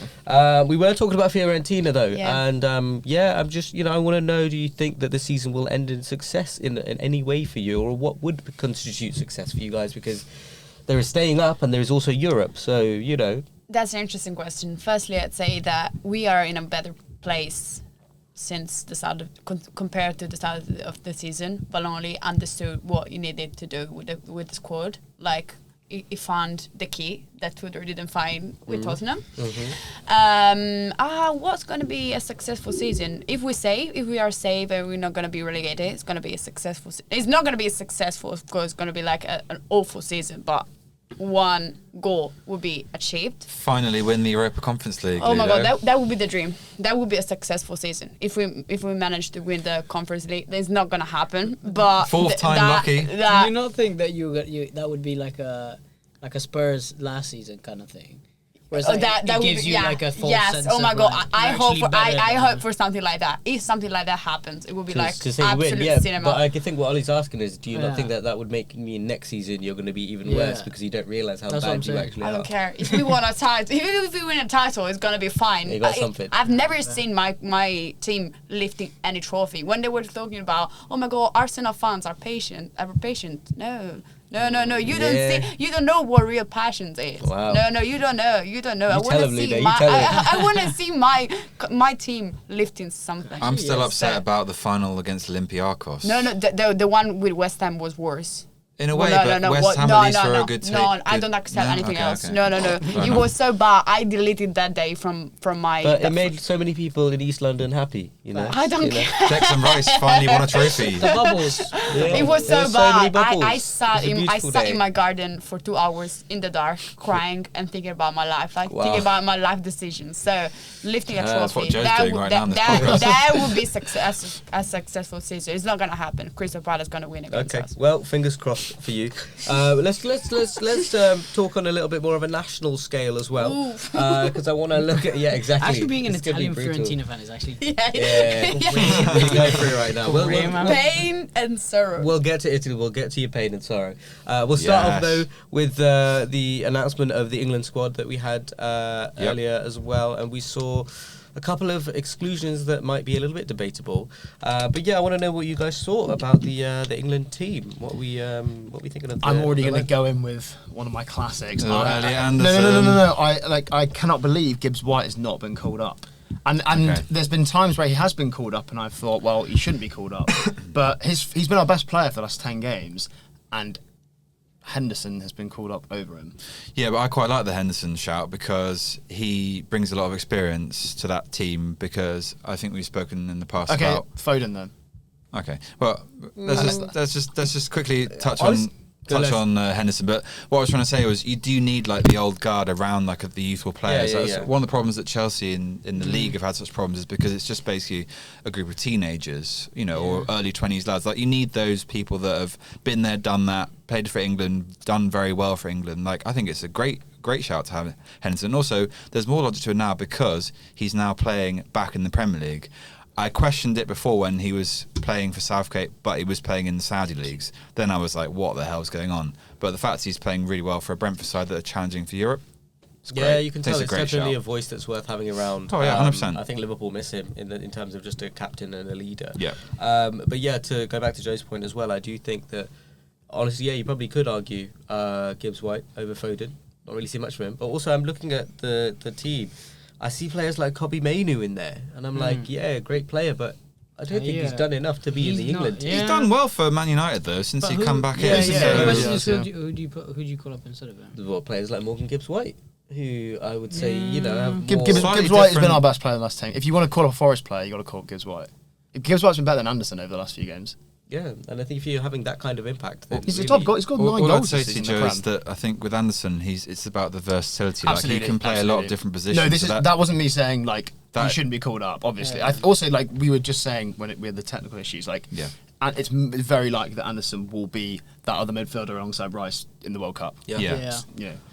We were talking about Fiorentina though, Yeah. and I'm just I want to know: do you think that the season will end in success in any way for you, or what would constitute success for you guys? Because there is staying up, and there is also Europe. So That's an interesting question. Firstly, I'd say that we are in a better place since the start compared to the start of the season. Balotelli understood what he needed to do with the squad. Like he found the key that Tudor didn't find with Tottenham. What's going to be a successful season? If we are safe and we're not going to be relegated, it's going to be a successful. It's not going to be successful, of course. It's going to be like an awful season, but one goal will be achieved. Finally win the Europa Conference League. Oh my god, that would be the dream. That would be a successful season. If we manage to win the Conference League, it's not gonna happen. But fourth time lucky. Do you not think that that would be like a Spurs last season kind of thing? Whereas it gives you like a false sense oh my of, god, like, I you're hope for something like that. If something like that happens, it will be to like say you absolute win, cinema. But I think what Ollie's asking is, do you not Yeah. think that would make mean next season you're going to be even Yeah. worse because you don't realise how That's what I'm bad you saying. actually I are? don't care. If we win a title, even if we win a title, it's gonna be fine. You got something. I've never seen my team lifting any trophy. When they were talking about, oh my god, Arsenal fans are patient. No. You don't Yeah. see. You don't know what real passion is. Wow. No. You don't know. You don't know. You I tell want to him, see Ludo, you my. tell him. I want to see my team lifting something. I'm still upset So- about the final against Olympiacos. No. The one with West Ham was worse. In a way, no. West Ham at least were a good take. No, I don't accept anything else. Okay. No. Fair It enough. was so bad. I deleted that day from my. But it made so many people in East London happy, I don't care. Declan Rice finally won a trophy. The bubbles. It was There so were many bad. bubbles. I sat It was a in beautiful day. my garden for 2 hours in the dark, crying and thinking about my life, Wow. thinking about my life decisions. So lifting a trophy. That's what Joe's doing right now in this podcast. that would be a successful season. It's not gonna happen. Crystal Palace gonna win against Okay, us. well, fingers crossed for you. Let's talk on a little bit more of a national scale as well, because I want to look at exactly. Actually, being an It's gonna be Italian brutal. Fiorentina fan is actually Yeah, we're going through it right now. Pain and sorrow. We'll get to Italy. We'll get to your pain and sorrow. We'll start off though with the announcement of the England squad that we had earlier as well, and we saw a couple of exclusions that might be a little bit debatable. But I want to know what you guys thought about the England team. What we thinking of? I'm already going to go in with one of my classics. Oh, Elliot Anderson. No. I cannot believe Gibbs White has not been called up. And Okay. there's been times where he has been called up, and I've thought, well, he shouldn't be called up. But he's been our best player for the last 10 games, and Henderson has been called up over him. Yeah, but I quite like the Henderson shout because he brings a lot of experience to that team, because I think we've spoken in the past Okay, about... Foden then. Okay, well, let's just quickly touch Let's- on Henderson. But what I was trying to say was, you do need like the old guard around like the youthful players. Yeah, That's yeah. one of the problems that Chelsea in the league have had such problems, is because it's just basically a group of teenagers, or early 20s lads. Like, you need those people that have been there, done that, played for England, done very well for England. Like, I think it's a great shout to have Henderson. Also, there's more logic to it now because he's now playing back in the Premier League. I questioned it before when he was playing for Southgate, but he was playing in the Saudi leagues. Then I was like, what the hell's going on? But the fact he's playing really well for a Brentford side that are challenging for Europe, it's Yeah, great. you can It's tell a it's great definitely shout. a voice that's worth having around. Oh, yeah, 100%. I think Liverpool miss him in terms of just a captain and a leader. Yeah. But to go back to Joe's point as well, I do think that honestly, you probably could argue Gibbs White over Foden. Not really see much from him. But also, I'm looking at the team. I see players like Kobbie Mainoo in there, and I'm like, great player, but I don't think he's done enough to be in the He's England not- team. yeah. He's done well for Man United though since But he who- come back yeah, in. yeah, so- The yeah. question is, who do you call up instead of him? Well, players like Morgan Gibbs White, who I would say, have Gibbs more- Gibbs Slightly White has been different. our best player in the last 10. If you want to call up a Forest player, you got to call Gibbs White. Gibbs White's been better than Anderson over the last few games. Yeah, and I think if you're having that kind of impact, then He's the really- top goal. He's got 9 All I'd goals say this to you, season. Joe, is that I think with Anderson, it's about the versatility. Absolutely, Like, he can play a lot of different positions. No, so that wasn't me saying like he that- shouldn't be called up. Obviously, Yeah. also like we were just saying when we had the technical issues, like Yeah. and it's very likely that Anderson will be that other midfielder alongside Rice in the World Cup. Yeah.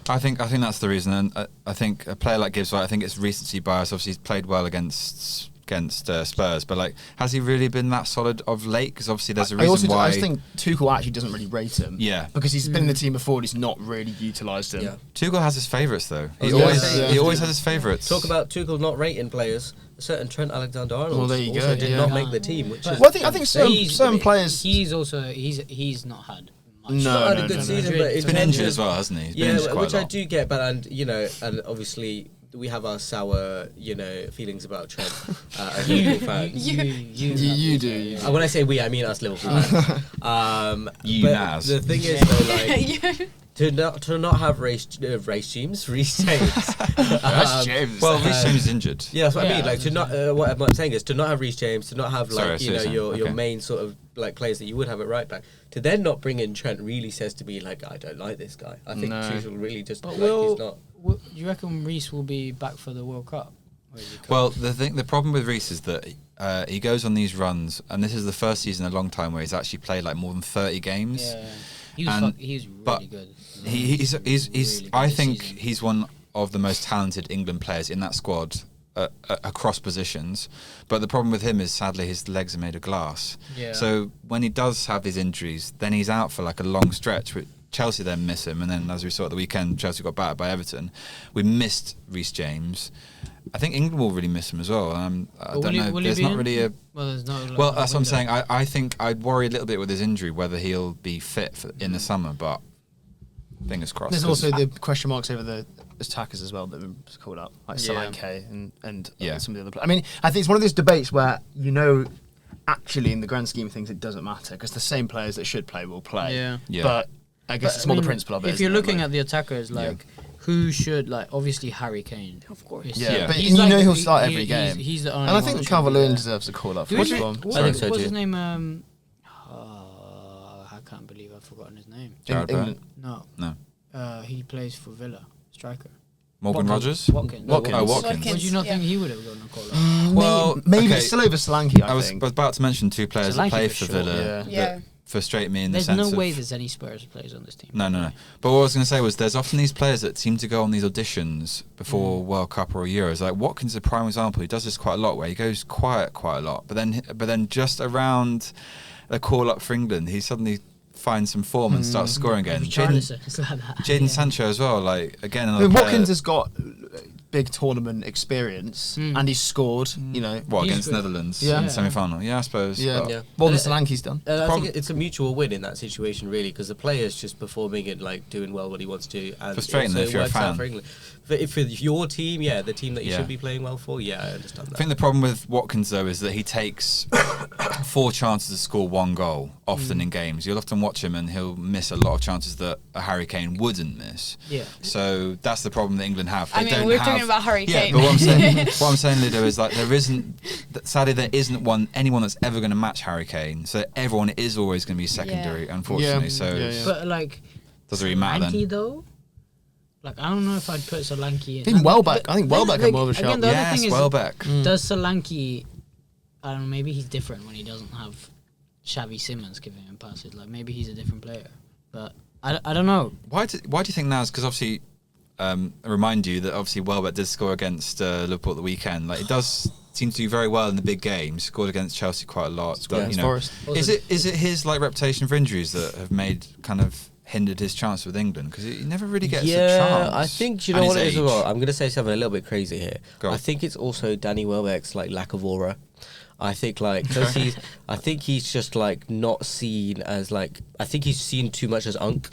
I think that's the reason, and I think a player like Gibbs, I think it's recency bias. Obviously, he's played well against Spurs, but like, has he really been that solid of late? Because obviously, there's a reason why. I just think Tuchel actually doesn't really rate him. Yeah, because he's been in the team before, and he's not really utilised him. Yeah. Tuchel has his favourites though. He always has his favourites. Talk about Tuchel not rating players. A certain Trent Alexander-Arnold also did not make the team. Which is I think some players. He's not had. He's not had a good season, but he's been injured as well, hasn't he? He's been injured quite which a lot. I do get, but and obviously we have our sour, feelings about Trent as Liverpool fans. You do. When I say we, I mean us Liverpool fans. Naz. The thing is, though, to not have Reece James. That's James. Well, Reece James is injured. Yeah, that's what I mean. Like to not. What I'm saying is to not have Reece James, to not have your main sort of like players that you would have at right back. To then not bring in Trent really says to me like, I don't like this guy. I think Tuchel really just he's not. Do you reckon Reece will be back for the World Cup? Well, the problem with Reece is that he goes on these runs, and this is the first season in a long time where he's actually played like more than 30 games. Yeah, he's really good. He's really I good think season. he's one of the most talented England players in that squad across positions. But the problem with him is sadly his legs are made of glass. Yeah. So when he does have these injuries, then he's out for like a long stretch. Chelsea then miss him, and then as we saw at the weekend, Chelsea got battered by Everton. We missed Reece James. I think England will really miss him as well. I don't know. There's not really a. Well, there's not. Well, that's what I'm saying. I think I'd worry a little bit with his injury whether he'll be fit in the summer, but fingers crossed. There's also the question marks over the attackers as well that have been called up, like Solanke and some of the other players. I mean, I think it's one of those debates where actually in the grand scheme of things it doesn't matter because the same players that should play will play. Yeah. But I guess it's more the principle of it. If you're looking at the attackers, who should obviously Harry Kane, of course. Yeah, but he'll start every game. He's the only. And I think Calvert-Lewin deserves a call up for this one. I think so What's too. his name? I can't believe I've forgotten his name. No. He plays for Villa, striker. Morgan Rogers? Watkins. Oh, Watkins. Would you not think he would have gotten a call up? Well, maybe it's still over Solanke, I was about to mention two players that Solanke play for for sure. Villa that frustrate me in There's the sense no of... way there's any Spurs players on this team. No. But what I was going to say was there's often these players that seem to go on these auditions before World Cup or Euros. Like Watkins is a prime example. He does this quite a lot where he goes quiet quite a lot. But then just around a call up for England, he suddenly finds some form and starts scoring again. Jadon Sancho as well. Like again, Watkins has got big tournament experience and he's scored. What against good. Netherlands in the semi-final? Yeah, I suppose. Yeah. More than Solanke's done. I think it's a mutual win in that situation, really, because the player's just performing and doing well what he wants to. And frustrating if you're a fan. For England. But if for your team, the team that you should be playing well for, I understand that. I think the problem with Watkins though is that he takes 4 chances to score 1 goal often in games. You'll often watch him and he'll miss a lot of chances that a Harry Kane wouldn't miss. Yeah. So that's the problem that England have. I mean, we're talking about Harry Kane. Yeah, but what I'm saying, Ludo, is sadly there isn't anyone that's ever going to match Harry Kane. So everyone is always going to be secondary, unfortunately. But doesn't really matter then. Though? I don't know if I'd put Solanke in. I think Welbeck. I think Welbeck had more of a shout. Yes, Welbeck. Does Solanke? I don't know. Maybe he's different when he doesn't have Xavi Simons giving him passes. Maybe he's a different player. But I don't know. Why do you think Naz? Because obviously, remind you that obviously Welbeck did score against Liverpool at the weekend. He does seem to do very well in the big games. Scored against Chelsea quite a lot. Forest. Is it his reputation for injuries that have made hindered his chance with England because he never really gets a chance. I think you know what it is as well. I'm going to say something a little bit crazy here. I think it's also Danny Welbeck's lack of aura. I think because I think he's just not seen as I think he's seen too much as Unk,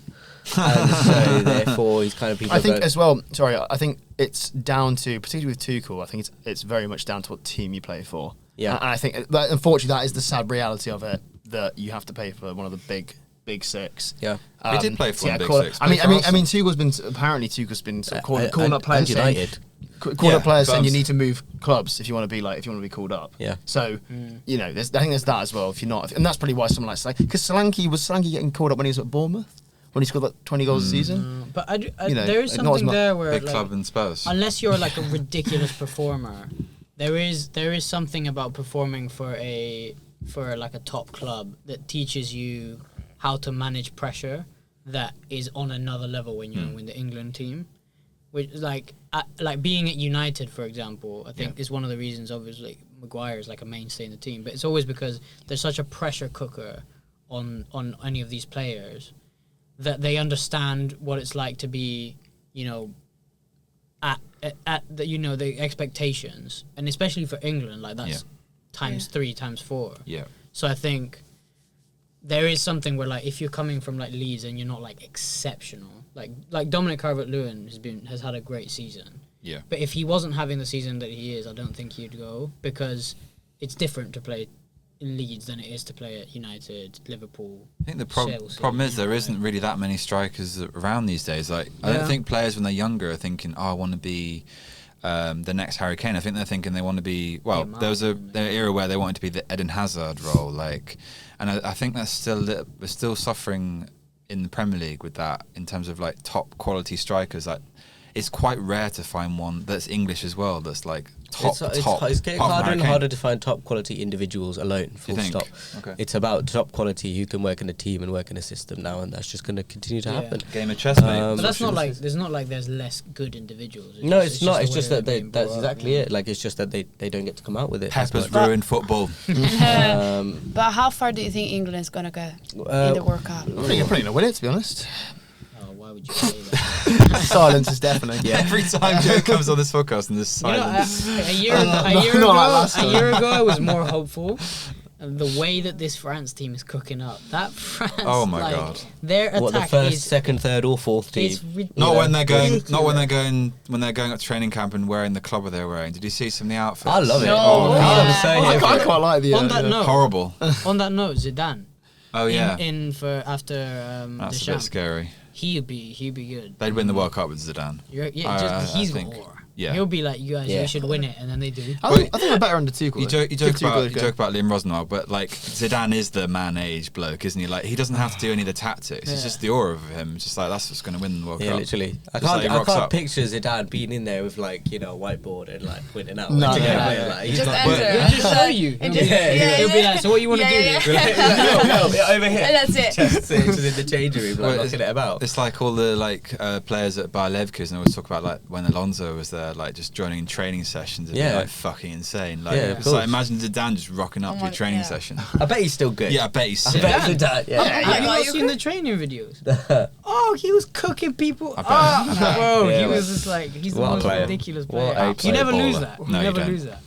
and so therefore he's kind of people. I think as well. Sorry, I think it's down to particularly with Tuchel. I think it's very much down to what team you play for. Yeah, and I think that unfortunately that is the sad reality of it, that you have to pay for one of the big six. Yeah, he did play for one big six. I mean, Tuchel's been sort of calling up players. Calling up players saying you need to move clubs if you want to be called up. Yeah. So I think there's that as well. If you're not, and that's probably why someone like Solanke, because Solanke getting called up when he was at Bournemouth when he scored 20 goals a season. But there is something there where big club and Spurs. Unless you're a ridiculous performer, there is something about performing for a for like a top club that teaches you how to manage pressure that is on another level when you're in the England team. Which like being at United, for example, I think is one of the reasons. Obviously, Maguire is like a mainstay in the team, but it's always because there's such a pressure cooker on any of these players that they understand what it's like to be, you know, at the, you know, the expectations, and especially for England, like that's times 3, times 4. Yeah. So I think there is something where, like, if you're coming from like Leeds and you're not like exceptional, like Dominic Calvert-Lewin has had a great season. Yeah. But if he wasn't having the season that he is, I don't think he'd go, because it's different to play in Leeds than it is to play at United, Liverpool. I think the Chelsea, problem is there isn't really that many strikers around these days. Like, I don't think players when they're younger are thinking, "Oh, I want to be the next Harry Kane." I think they're thinking they want to be. Well, there was an era where they wanted to be the Eden Hazard role, like, and I think that's still we're still suffering in the Premier League with that in terms of like top quality strikers. Like, it's quite rare to find one that's English as well. That's like top. It's getting harder and harder to find top quality individuals alone. Full stop. Okay. It's about top quality who can work in a team and work in a system now, and that's just going to continue to happen. Game of chess, mate. But that's not like there's less good individuals. It's not. It's just that that's exactly it. Like, it's just that they don't get to come out with it. Pepper's ruined football. But how far do you think England's gonna go in the World Cup? I think you're probably gonna win it, to be honest. Why would you say that? Silence is deafening. Yeah. Every time Joe comes on this podcast and there's silence. A year ago, I was more hopeful. The way that this France team is cooking up, that France, oh my god, their attack the first, is second, third, or fourth team. Not when they're going up to training camp and wearing the club they're wearing. Did you see some of the outfits? I love it. I quite like the. On that note, horrible. On that note, Zidane. Oh yeah. In for after. That's Deschamps. a bit scary. He'd be good. They'd win the World Cup with Zidane. He's war. Yeah. He'll be like, you guys, we should win it, and then they do. I think they're better under Tuchel. You joke about Liam Rosnell, but like Zidane is the man-age bloke, isn't he? Like, he doesn't have to do any of the tactics. It's just the aura of him. It's just like, that's what's going to win the World Cup. Yeah, literally. I can't picture Zidane being in there with, like, you know, a whiteboard and like winning out. No. He's Just not. enter. He'll show you. He'll be like, so what you want to do? Over here. And that's it. Just in the changing room, like, knocking it about. It's like all the players at Bayer Leverkusen always talk about, like, when Alonso was there, like, just joining in training sessions. It'd be like fucking insane. Like, it's like, imagine Zidane just rocking up to a training session. I bet he's still good. Yeah, I bet he's sick. Zidane. Yeah. Have you not seen the training videos? Oh, he was cooking people. I bet. Bro, Yeah, he was just like, he's the what a most player. ridiculous What player. a You never player. lose that. No, You you never don't. lose that.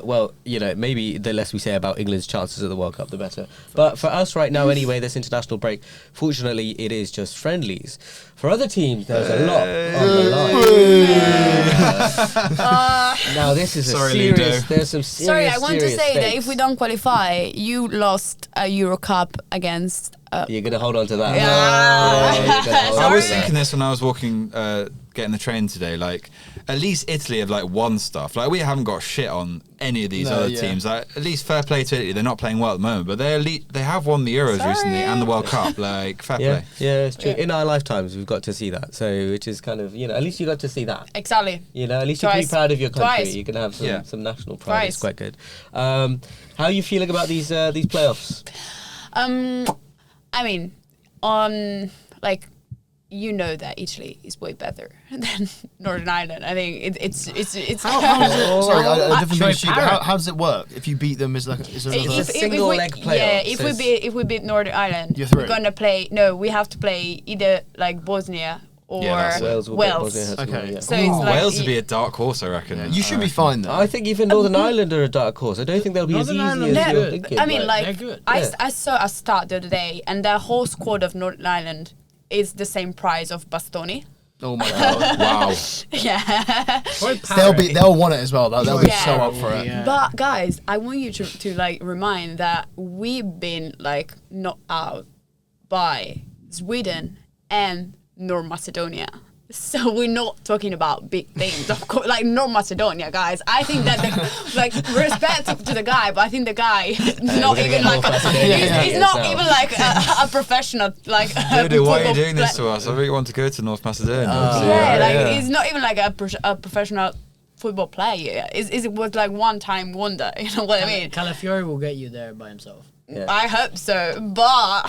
Well, you know, maybe the less we say about England's chances at the World Cup, the better. But for us right now, anyway, this international break, fortunately, it is just friendlies. For other teams, there's a lot on the line. Now, this is there's some serious. Sorry, I want to say that stakes. if we don't qualify, you lost a Euro Cup against. You're going to hold on to that. Yeah. I was thinking this when I was walking, getting the train today. Like, at least Italy have like won stuff. Like, we haven't got shit on any of these other teams. Like, at least fair play to Italy. They're not playing well at the moment, but they have won the Euros recently and the World Cup. Like, fair play. Yeah, it's true. In our lifetimes, we've got to see that. So, which is kind of, you know, at least you got to see that. Exactly. You know, at least you can be proud of your country. Twice. You can have some national pride. Twice. It's quite good. How are you feeling about these playoffs? I mean, you know that Italy is way better than Northern Ireland. I think it's. Sorry, I different thing, but how does it work? If you beat them, is there another? a single leg playoff. Yeah, if we beat Northern Ireland, You're through. we're gonna play. No, we have to play either like Bosnia or that's it. Wales. Okay. So it's like Wales would be a dark horse, I reckon. You should be fine though. I think even Northern Ireland are a dark horse. I don't think they'll be Northern as easy Ireland as is you're good. thinking. I mean, They're like good. I saw a stat the other day, and the whole squad of Northern Ireland is the same price of Bastoni. Oh my god! Wow. Yeah. They'll want it as well. They'll be so up for it. Yeah. But guys, I want you to like remind that we've been like knocked out by Sweden and North Macedonia. So we're not talking about big things, of course. Like North Macedonia, guys. I think that, like, respect to the guy, but I think the guy is not even like he's not even like a professional, like. Dude, why are you doing this to us? I really want to go to North Macedonia. He's not even like a professional football player. It was like one time wonder. You know what I mean? Calafiori will get you there by himself. Yeah. I hope so, but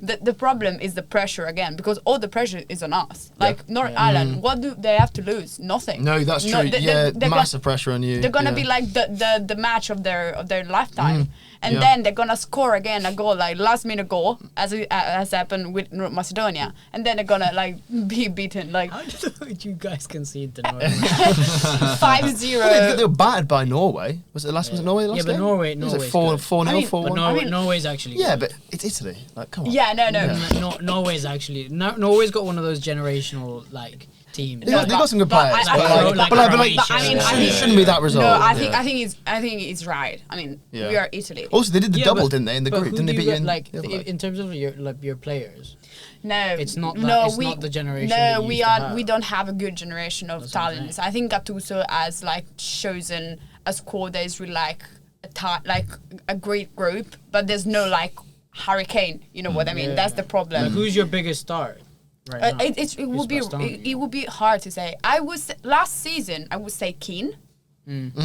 the problem is the pressure again, because all the pressure is on us. Like North Ireland, what do they have to lose? Nothing. No, that's true. They're massive pressure on you. They're gonna be like the match of their lifetime, and then they're gonna score again a goal, like last minute goal, as happened with North Macedonia, and then they're gonna like be beaten like. How did you guys concede to Norway? 5-0. They were battered by Norway. Was it last? Was it Norway last game? Yeah, but Norway. Was it Norway's 4-0, good. 4-1? Norway's actually. Yeah, good. but it's Italy. Like, come on. Yeah, no. Norway's actually. Norway's got one of those generational like teams. They got some good players, I it shouldn't be that result. No, I think it's right. I mean, we are Italy. Also, they did the double, but- didn't they, in the but group? who Didn't they do beat you you in like the other leg? in terms of your players? No, It's not that- No, it's not the generation No, that you we used to have. we don't have a good generation of That's what I'm talents. I think Gattuso has like chosen a squad that is really like a great group, but there's no like hurricane. You know what I mean? Yeah, That's yeah. the problem. Like, who's your biggest star? Right now? It would be Bastoni. it would be hard to say. Last season I would say Keane.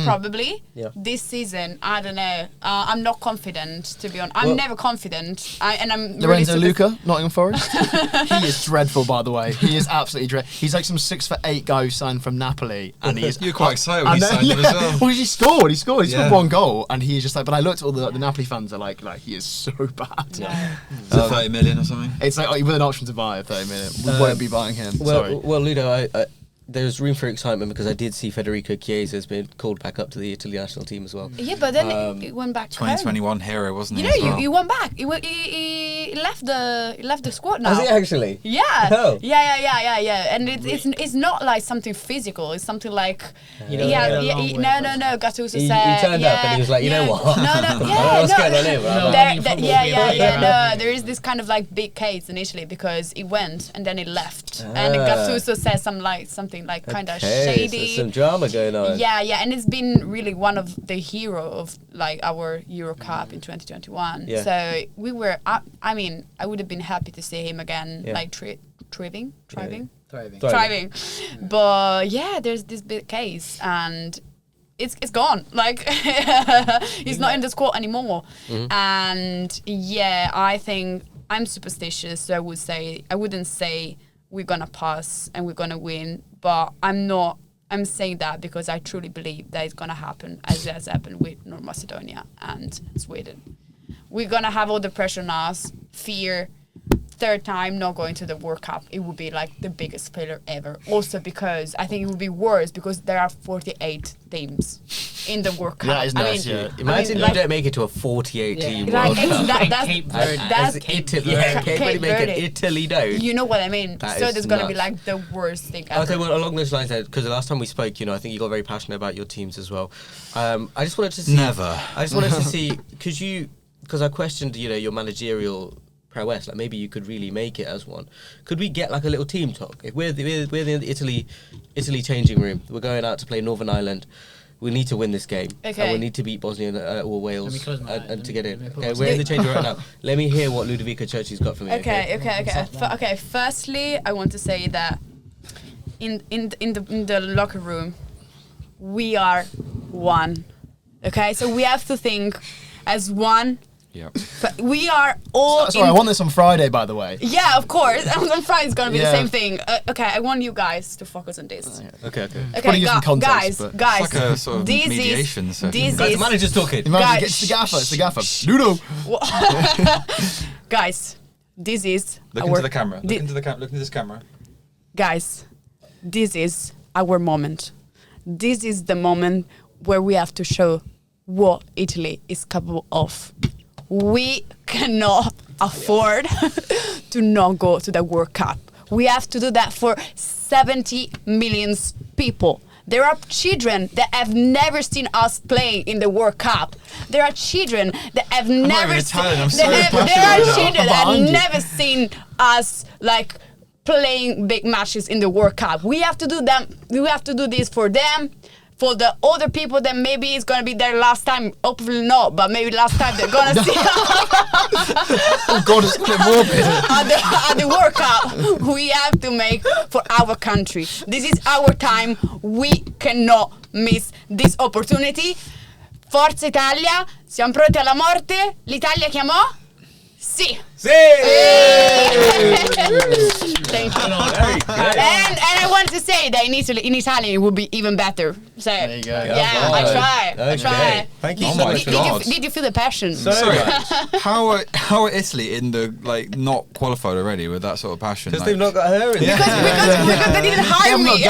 Probably. Yeah. This season, I don't know. I'm not confident, to be honest. I'm never confident. I'm Lorenzo really Luca, Nottingham Forest. He is dreadful, by the way. He is absolutely dreadful. He's like some 6'8" guy who signed from Napoli, and he's. You're quite excited when he signed him as well. Well, he scored. He scored Yeah. one goal, and he's just like. But I looked at all the Napoli fans are like he is so bad. Is it 30 million or something? It's like with an option to buy a 30 minute. We won't be buying him. Sorry. Well, Ludo, there's room for excitement because I did see Federico Chiesa has been called back up to the Italy national team as well. Yeah, but then it went back home. 2021 hero, wasn't he? You know, as well? he went back. He left the squad now. Has he actually? Yeah. Oh. Yeah. And it's not like something physical. It's something like You know, no. Gattuso He said turned up and he was like, you know what? No, I don't know what's going on here, but I'm like, No, there is this kind of like big case in Italy because he went and then he left, and Gattuso said something like kind of okay, shady. so some drama going on. Yeah, and it's been really one of the hero of like our Euro Cup in 2021. Yeah. So we were, I mean, I would have been happy to see him again, Yeah. like thriving. Thriving. But yeah, there's this big case and it's gone. Like he's not in the squad anymore. And yeah, I think I'm superstitious. So I wouldn't say we're gonna pass and we're gonna win, but I'm saying that because I truly believe that it's gonna happen as it has happened with North Macedonia and Sweden. We're gonna have all the pressure on us, fear, third time not going to the World Cup. It would be like the biggest failure ever. Also because I think it would be worse because there are 48 teams in the World Cup. Yeah, it's nuts, yeah. Imagine you don't make it to a 48 team World Cup. That's Cape Verde. that's Italy. Yeah, Cape Verde make it Italy don't. You know what I mean? That So is there's gonna be nuts. like the worst thing ever. Okay, well, along those lines, because the last time we spoke, I think you got very passionate about your teams as well. I just wanted to see. Never. I just wanted to see, because I questioned, your managerial prowess. Like maybe you could really make it as one. Could we get like a little team talk? If we're in the Italy changing room, we're going out to play Northern Ireland. We need to win this game. Okay. And we need to beat Bosnia or Wales Let me close my eyes. and to get in. Let me put Okay, my- we're in the changing room right now. Let me hear what Ludovica Cerci's got for me. Okay. Firstly, I want to say that in the locker room, we are one. Okay, so we have to think as one. Yep. We are all. Sorry, I want this on Friday, by the way. Yeah, of course. On Friday it's gonna be the Yeah. same thing. Okay, I want you guys to focus on this. Okay. Probably use some context, but- guys. It's like a sort of this mediation is session. this Guys, the is manager's talking. Imagine Guys, it's the gaffer. Ludo. guys. This is Look our into the camera. Look thi- into the camera. Look into this camera. Guys, this is our moment. This is the moment where we have to show what Italy is capable of. We cannot afford to not go to the World Cup. We have to do that for 70 million people. There are children that have never seen us playing in the World Cup. There are children that have not never even seen. Italian, I'm so There passionate are right now. children that Behind have you. never seen us like playing big matches in the World Cup. We have to do them. We have to do this for them, for the other people that maybe it's gonna be their last time. Hopefully not, but maybe last time they're gonna see. Oh God, it's getting morbid. at the workout we have to make for our country. This is our time. We cannot miss this opportunity. Forza Italia, siamo pronti alla morte. L'Italia chiamò? Sì. Sí! Thank you. Very good. And I want to say that in Italian it would be even better. So There you go. yeah, I try. I try. Thank you Oh so my much. God. Did you feel the passion? Sorry, how are Italy in the not qualified already with that sort of passion? Because they've not got her in there. Because they didn't hire me.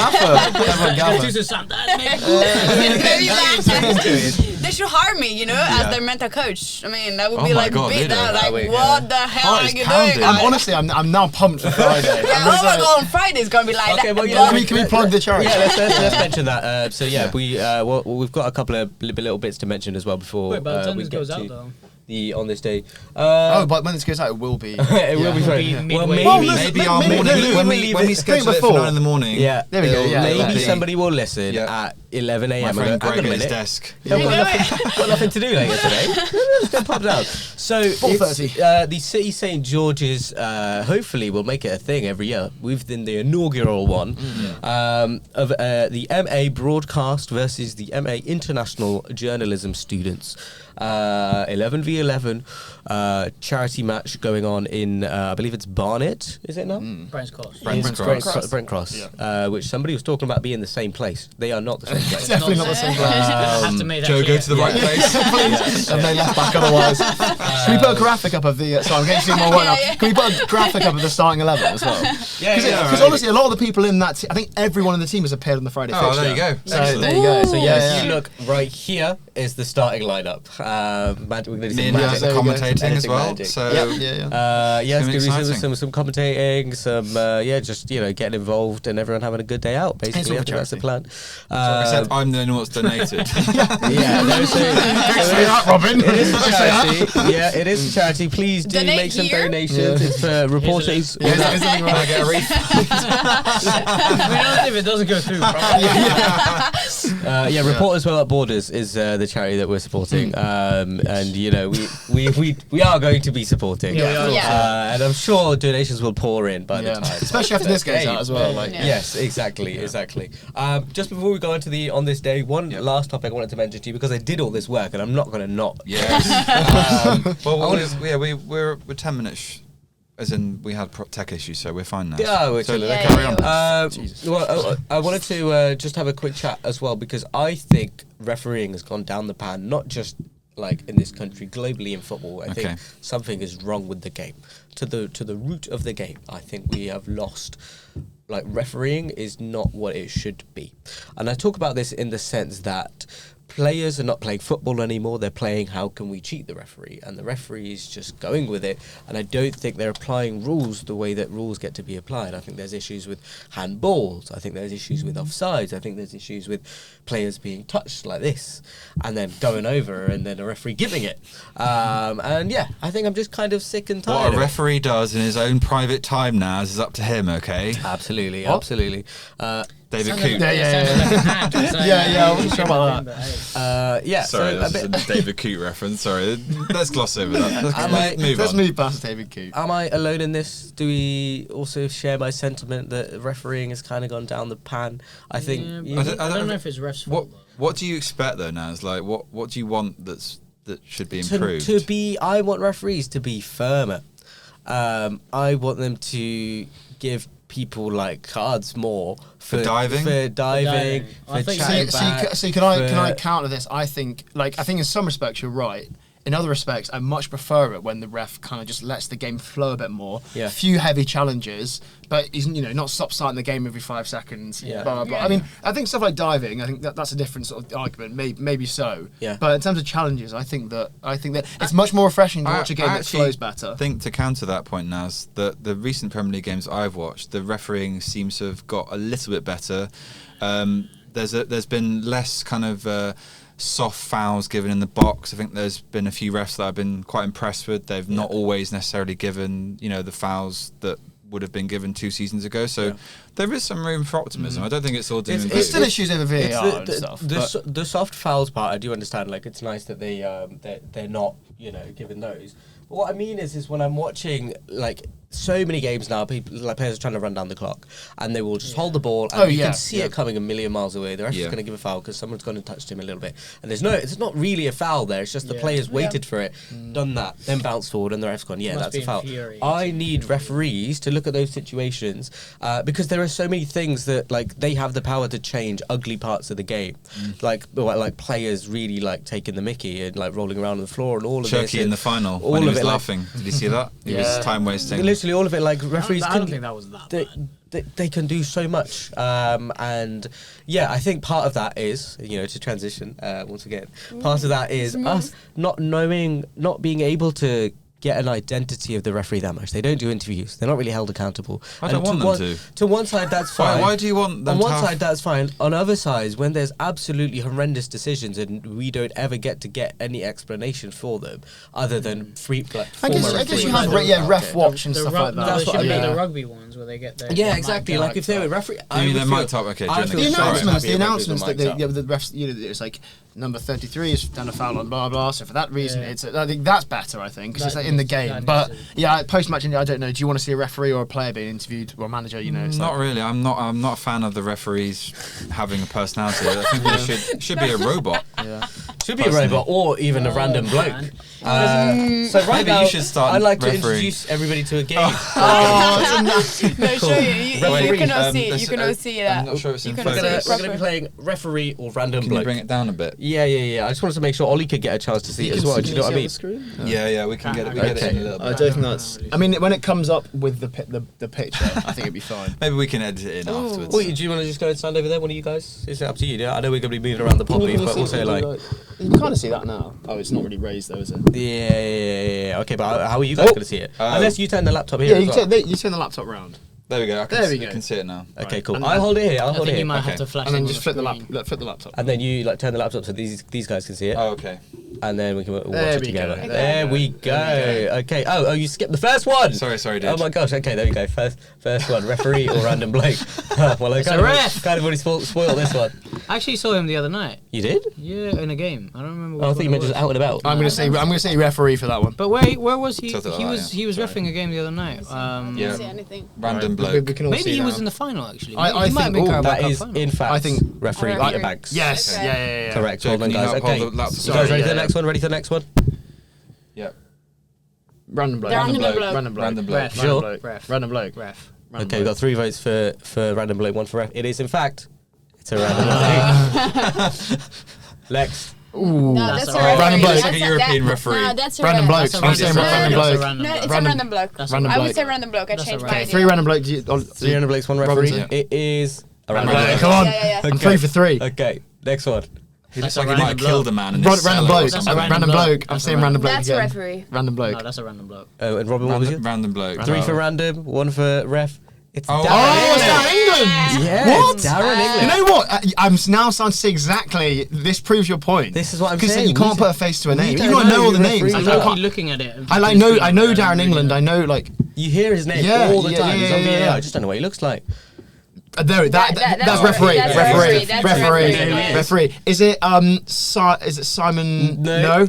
They should hire me, as their mental coach. I mean, that would be my like God, big. really? What the hell are you doing? Honestly, I'm now pumped for Friday. Yeah, oh my God, on Friday it's gonna be like Okay, that. well, Can we plug the charity? Yeah, let's mention that. We've got a couple of little bits to mention as well before Wait, but we attendance get goes to out though. the on this day. But when this goes out, it will be. It will be Friday. Well, midway. Maybe our maybe- morning maybe when we we leave schedule it for before. 9 in the morning. Yeah, There we go, yeah, maybe exactly. somebody will listen Yeah. at 11 My a.m. friend Hang on Greg a at his minute. desk. I've got nothing to do later today. Let's go pop down. So 4:30. the City St George's hopefully will make it a thing every year. We've been the inaugural one of the MA Broadcast versus the MA International Journalism students. 11v11 charity match going on in I believe it's Barnet, is it now? Brent's Cross. Brent Cross, which somebody was talking about being the same place. They are not the same place. Definitely not the same place. Have to make that Joe, clear. go to the right place. And they left back otherwise. Can we put a graphic up of the? Sorry, I'm getting too more work now. Can we put a graphic up of the starting 11 as well? Because honestly, a lot of the people in that, I think everyone in the team has appeared on the Friday Fixture. Oh, there you go. So Excellent. there you go. So If you look right here is the starting lineup. Magic, we're going to Me see and magic. Naz are There we go. commentating as Editing well. magic. So yeah. Yeah, it's It's going to be exciting. some commentating, some just getting involved and everyone having a good day out. Basically, all I for think that's the plan. I said I'm the one that's donated. Yeah, no, so Say that, Robin. it is a charity. Yeah, it is a charity. Please do Donate make some here. donations. Yeah. It's for reporters. Can I get a refund? I mean, honestly, if it doesn't go through, probably. Reporters Without Borders is the charity that we're supporting, and we are going to be supporting. Yeah, we are. And I'm sure donations will pour in by the Yeah. time. Especially after this goes out as well. Like, Yeah. Yes, exactly. Just before we go into the on this day, one last topic I wanted to mention to you because I did all this work and I'm not going to not. Yes. We're 10 minutes. As in, we had tech issues, so we're fine now. Yeah, we're so chilling. Yeah, carry yeah, on. I wanted to just have a quick chat as well because I think refereeing has gone down the pan, not just like in this country, globally in football. I think something is wrong with the game. To the root of the game, I think we have lost. Like refereeing is not what it should be, and I talk about this in the sense that players are not playing football anymore. They're playing how can we cheat the referee, and the referee is just going with it. And I don't think they're applying rules the way that rules get to be applied. I think there's issues with handballs. I think there's issues with offsides. I think there's issues with players being touched like this and then going over and then a referee giving it. And yeah, I think I'm just kind of sick and tired. What a of it. referee does in his own private time now is up to him, okay? Absolutely, What? absolutely. David Sounded Coote. like- Yeah, yeah, sounded like a hand or something. Yeah, I wasn't sure about But, hey. Yeah, Sorry, so a this is bit, a David Coote reference. Sorry, let's gloss over that. Let's Let's move past David Coote. Am I alone in this? Do we also share my sentiment that refereeing has kind of gone down the pan? I think. Yeah, but I don't know if it's refs' fault. What do you expect though, Naz? Like, what do you want that should be improved? I want referees to be firmer. I want them to give people like cards more For diving? for diving. I think- chatting back, Can I for- counter this? I think in some respects you're right. In other respects, I much prefer it when the ref kind of just lets the game flow a bit more. Yeah. Few heavy challenges, but he's not stop starting the game every 5 seconds. Yeah. Blah, blah, blah. Yeah. I mean, I think stuff like diving. I think that's a different sort of argument. Maybe so. Yeah. But in terms of challenges, I think that it's much more refreshing to watch a game that actually flows better. I think to counter that point, Naz, the recent Premier League games I've watched, the refereeing seems to have got a little bit better. There's been less kind of soft fouls given in the box. I think there's been a few refs that I've been quite impressed with. They've not always necessarily given the fouls that would have been given 2 seasons ago. So there is some room for optimism. I don't think it's all doom and gloom. There's still issues over VAR and stuff. The soft fouls part, I do understand. Like, it's nice that they're not, given those. But what I mean is when I'm watching, like, so many games now, players are trying to run down the clock, and they will just hold the ball, and you can see it coming a million miles away. The ref is going to give a foul because someone's gone and touched him a little bit, and it's not really a foul there. It's just the players waited for it, done that, then bounced forward, and the ref's gone. That's a foul. I need referees to look at those situations because there are so many things that, like, they have the power to change ugly parts of the game, like players really like taking the mickey and like rolling around on the floor and all of this. Turkey in the final when he was laughing. Did you see that? He was time wasting. Literally all of it, like, referees I don't think that was that bad. They can do so much, and I think part of that is, to transition once again, part of that is us not being able to get an identity of the referee that much. They don't do interviews. They're not really held accountable. I don't want them to. To one side, that's fine. Why do you want them on to one side, that's fine. On other sides, when there's absolutely horrendous decisions and we don't ever get any explanation for them other than I guess you have ref watch and stuff like that. That's what I mean. The rugby ones where they get their... Yeah, exactly. Like, if they were referee... They might talk, the announcements that the refs, it's like, number 33 is done a foul on blah blah. So for that reason, I think that's better. I think because it's like in the game. But post match, I don't know. Do you want to see a referee or a player being interviewed or a manager? It's not really. I'm not a fan of the referees having a personality. I think they should be a robot. Should be a robot or even a random bloke. So right now, you should start. I'd like to introduce everybody to a game. No, show you. You cannot see. You cannot see that. I'm not sure it's in focus. We're going to be playing referee or random bloke. Can you bring it down a bit? Yeah. I just wanted to make sure Oli could get a chance to see it as well. Do you know what I mean? Yeah, we can get it in a little bit. I don't think that's... I mean, when it comes up with the picture, I think it'd be fine. Maybe we can edit it in afterwards. Wait, do you want to just go and stand over there, one of you guys? It's up to you. Yeah? I know we're going to be moving around the poppy, but also like... You can kind of see that now. Oh, it's not really raised though, is it? Yeah. Okay, but how are you guys going to see it? Unless you turn the laptop here. Yeah, you turn the laptop round. There we go. You can see it now. Okay, cool. I'll hold it here. I think you might have to flash it. And then just flip the laptop. And then you turn the laptop so these guys can see it. Oh, okay. And then we can watch it together. There we go. Okay. Oh, you skipped the first one. Sorry, dude. Oh my gosh. Okay, there we go. First one. Referee or random bloke. Well, I kind of already spoiled this one. I actually saw him the other night. You did? Yeah, in a game. I don't remember. I think you meant just out and about. I'm gonna say referee for that one. But where was he? He was reffing a game the other night. Didn't see anything. Random bloke. Maybe he was in the final actually. I think that is in fact. I think referee Peter Banks. Yes. Yeah. Correct. Well done, guys. Okay. You guys ready for the next one? Ready for the next one? Yep. Random bloke. Random bloke. Sure. Random bloke. Ref. Okay, we've got 3 votes for random bloke, 1 for ref. It is in fact. It's a random bloke. Lex. Ooh, no, that's a random bloke. It's like a European referee. No, that's a random bloke. I'm saying random bloke. No, it's a random bloke. I would say random bloke. I changed my idea. 3 random blokes. 3 random blokes, 1 referee. It is a random bloke. Come on. Yeah. I'm 3 for 3. Okay, next one. He looks like he might have killed a man in his random bloke. Random bloke. I'm saying random bloke. That's a referee. Random bloke. No, that's a random bloke. And Robin, what was it? Random bloke. 3 for random, 1 for ref. It's Darren England. Yeah, what? It's Darren England. Yeah. You know what? I'm now starting to see exactly. This proves your point. This is what I'm saying. Because you can't put a face to a name. You don't know all the names. I'm not looking at it. I know Darren England. I know like. You hear his name all the time. He's on VAR. I just don't know what he looks like. That's referee. Is it Simon? No.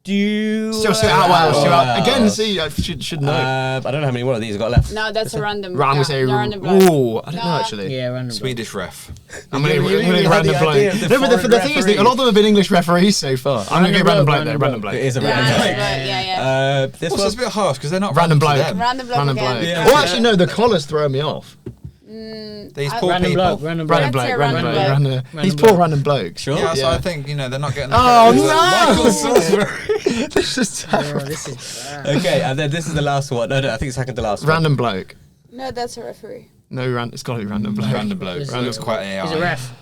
Stuart Atwell. Again, see, I should know. I don't know how many more of these I've got left. No, that's a random. I'm gonna say random bloke. Ooh, I don't know actually. Yeah, random. Swedish ref. I'm gonna go random bloke. No, but the thing is, a lot of them have been English referees so far. I'm gonna go random bloke there. Random bloke. It is a random bloke. Yeah. This one's a bit harsh because they're not random bloke. Random bloke. Or actually, no, the collars throw me off. These poor people. Random bloke. These poor random blokes. Sure. Yeah, so I think they're not getting. Oh no! This is terrible. This is bad. Okay, and then this is the last one. No, I think it's second to last one. Random bloke. No, that's a referee. No, it's got to be random bloke. Random bloke. Looks quite AI. He's a ref.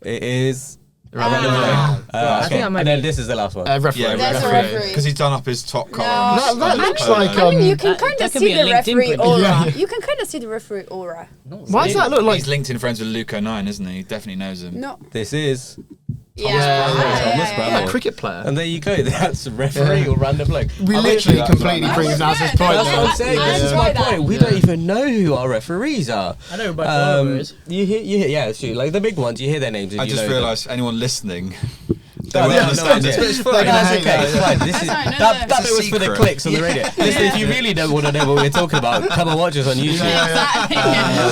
It is. Random bloke. I think I might and then this is the last one. Referee. That's a referee. Because he's done up his top collar. That looks like. I mean, you can kind of that could see be a the LinkedIn referee print. aura. Yeah. You can kind of see the referee aura. Why does that look like? He's LinkedIn friends with Luke 09, isn't he? He definitely knows him. No. This is Thomas Bramall. A cricket player. And there you go. That's a referee or random bloke. We literally completely proved Naz's point. That's what I'm saying. This is my point. We don't even know who our referees are. I know who Barcelona is. You hear, yeah, it's true. Like the big ones, you hear their names. And I you just know realised anyone listening. They won't understand this, but it's fine. That's okay. It's fine. This is that bit was for the clicks on the radio. Listen, if you really don't want to know what we're talking about, come and watch us on YouTube.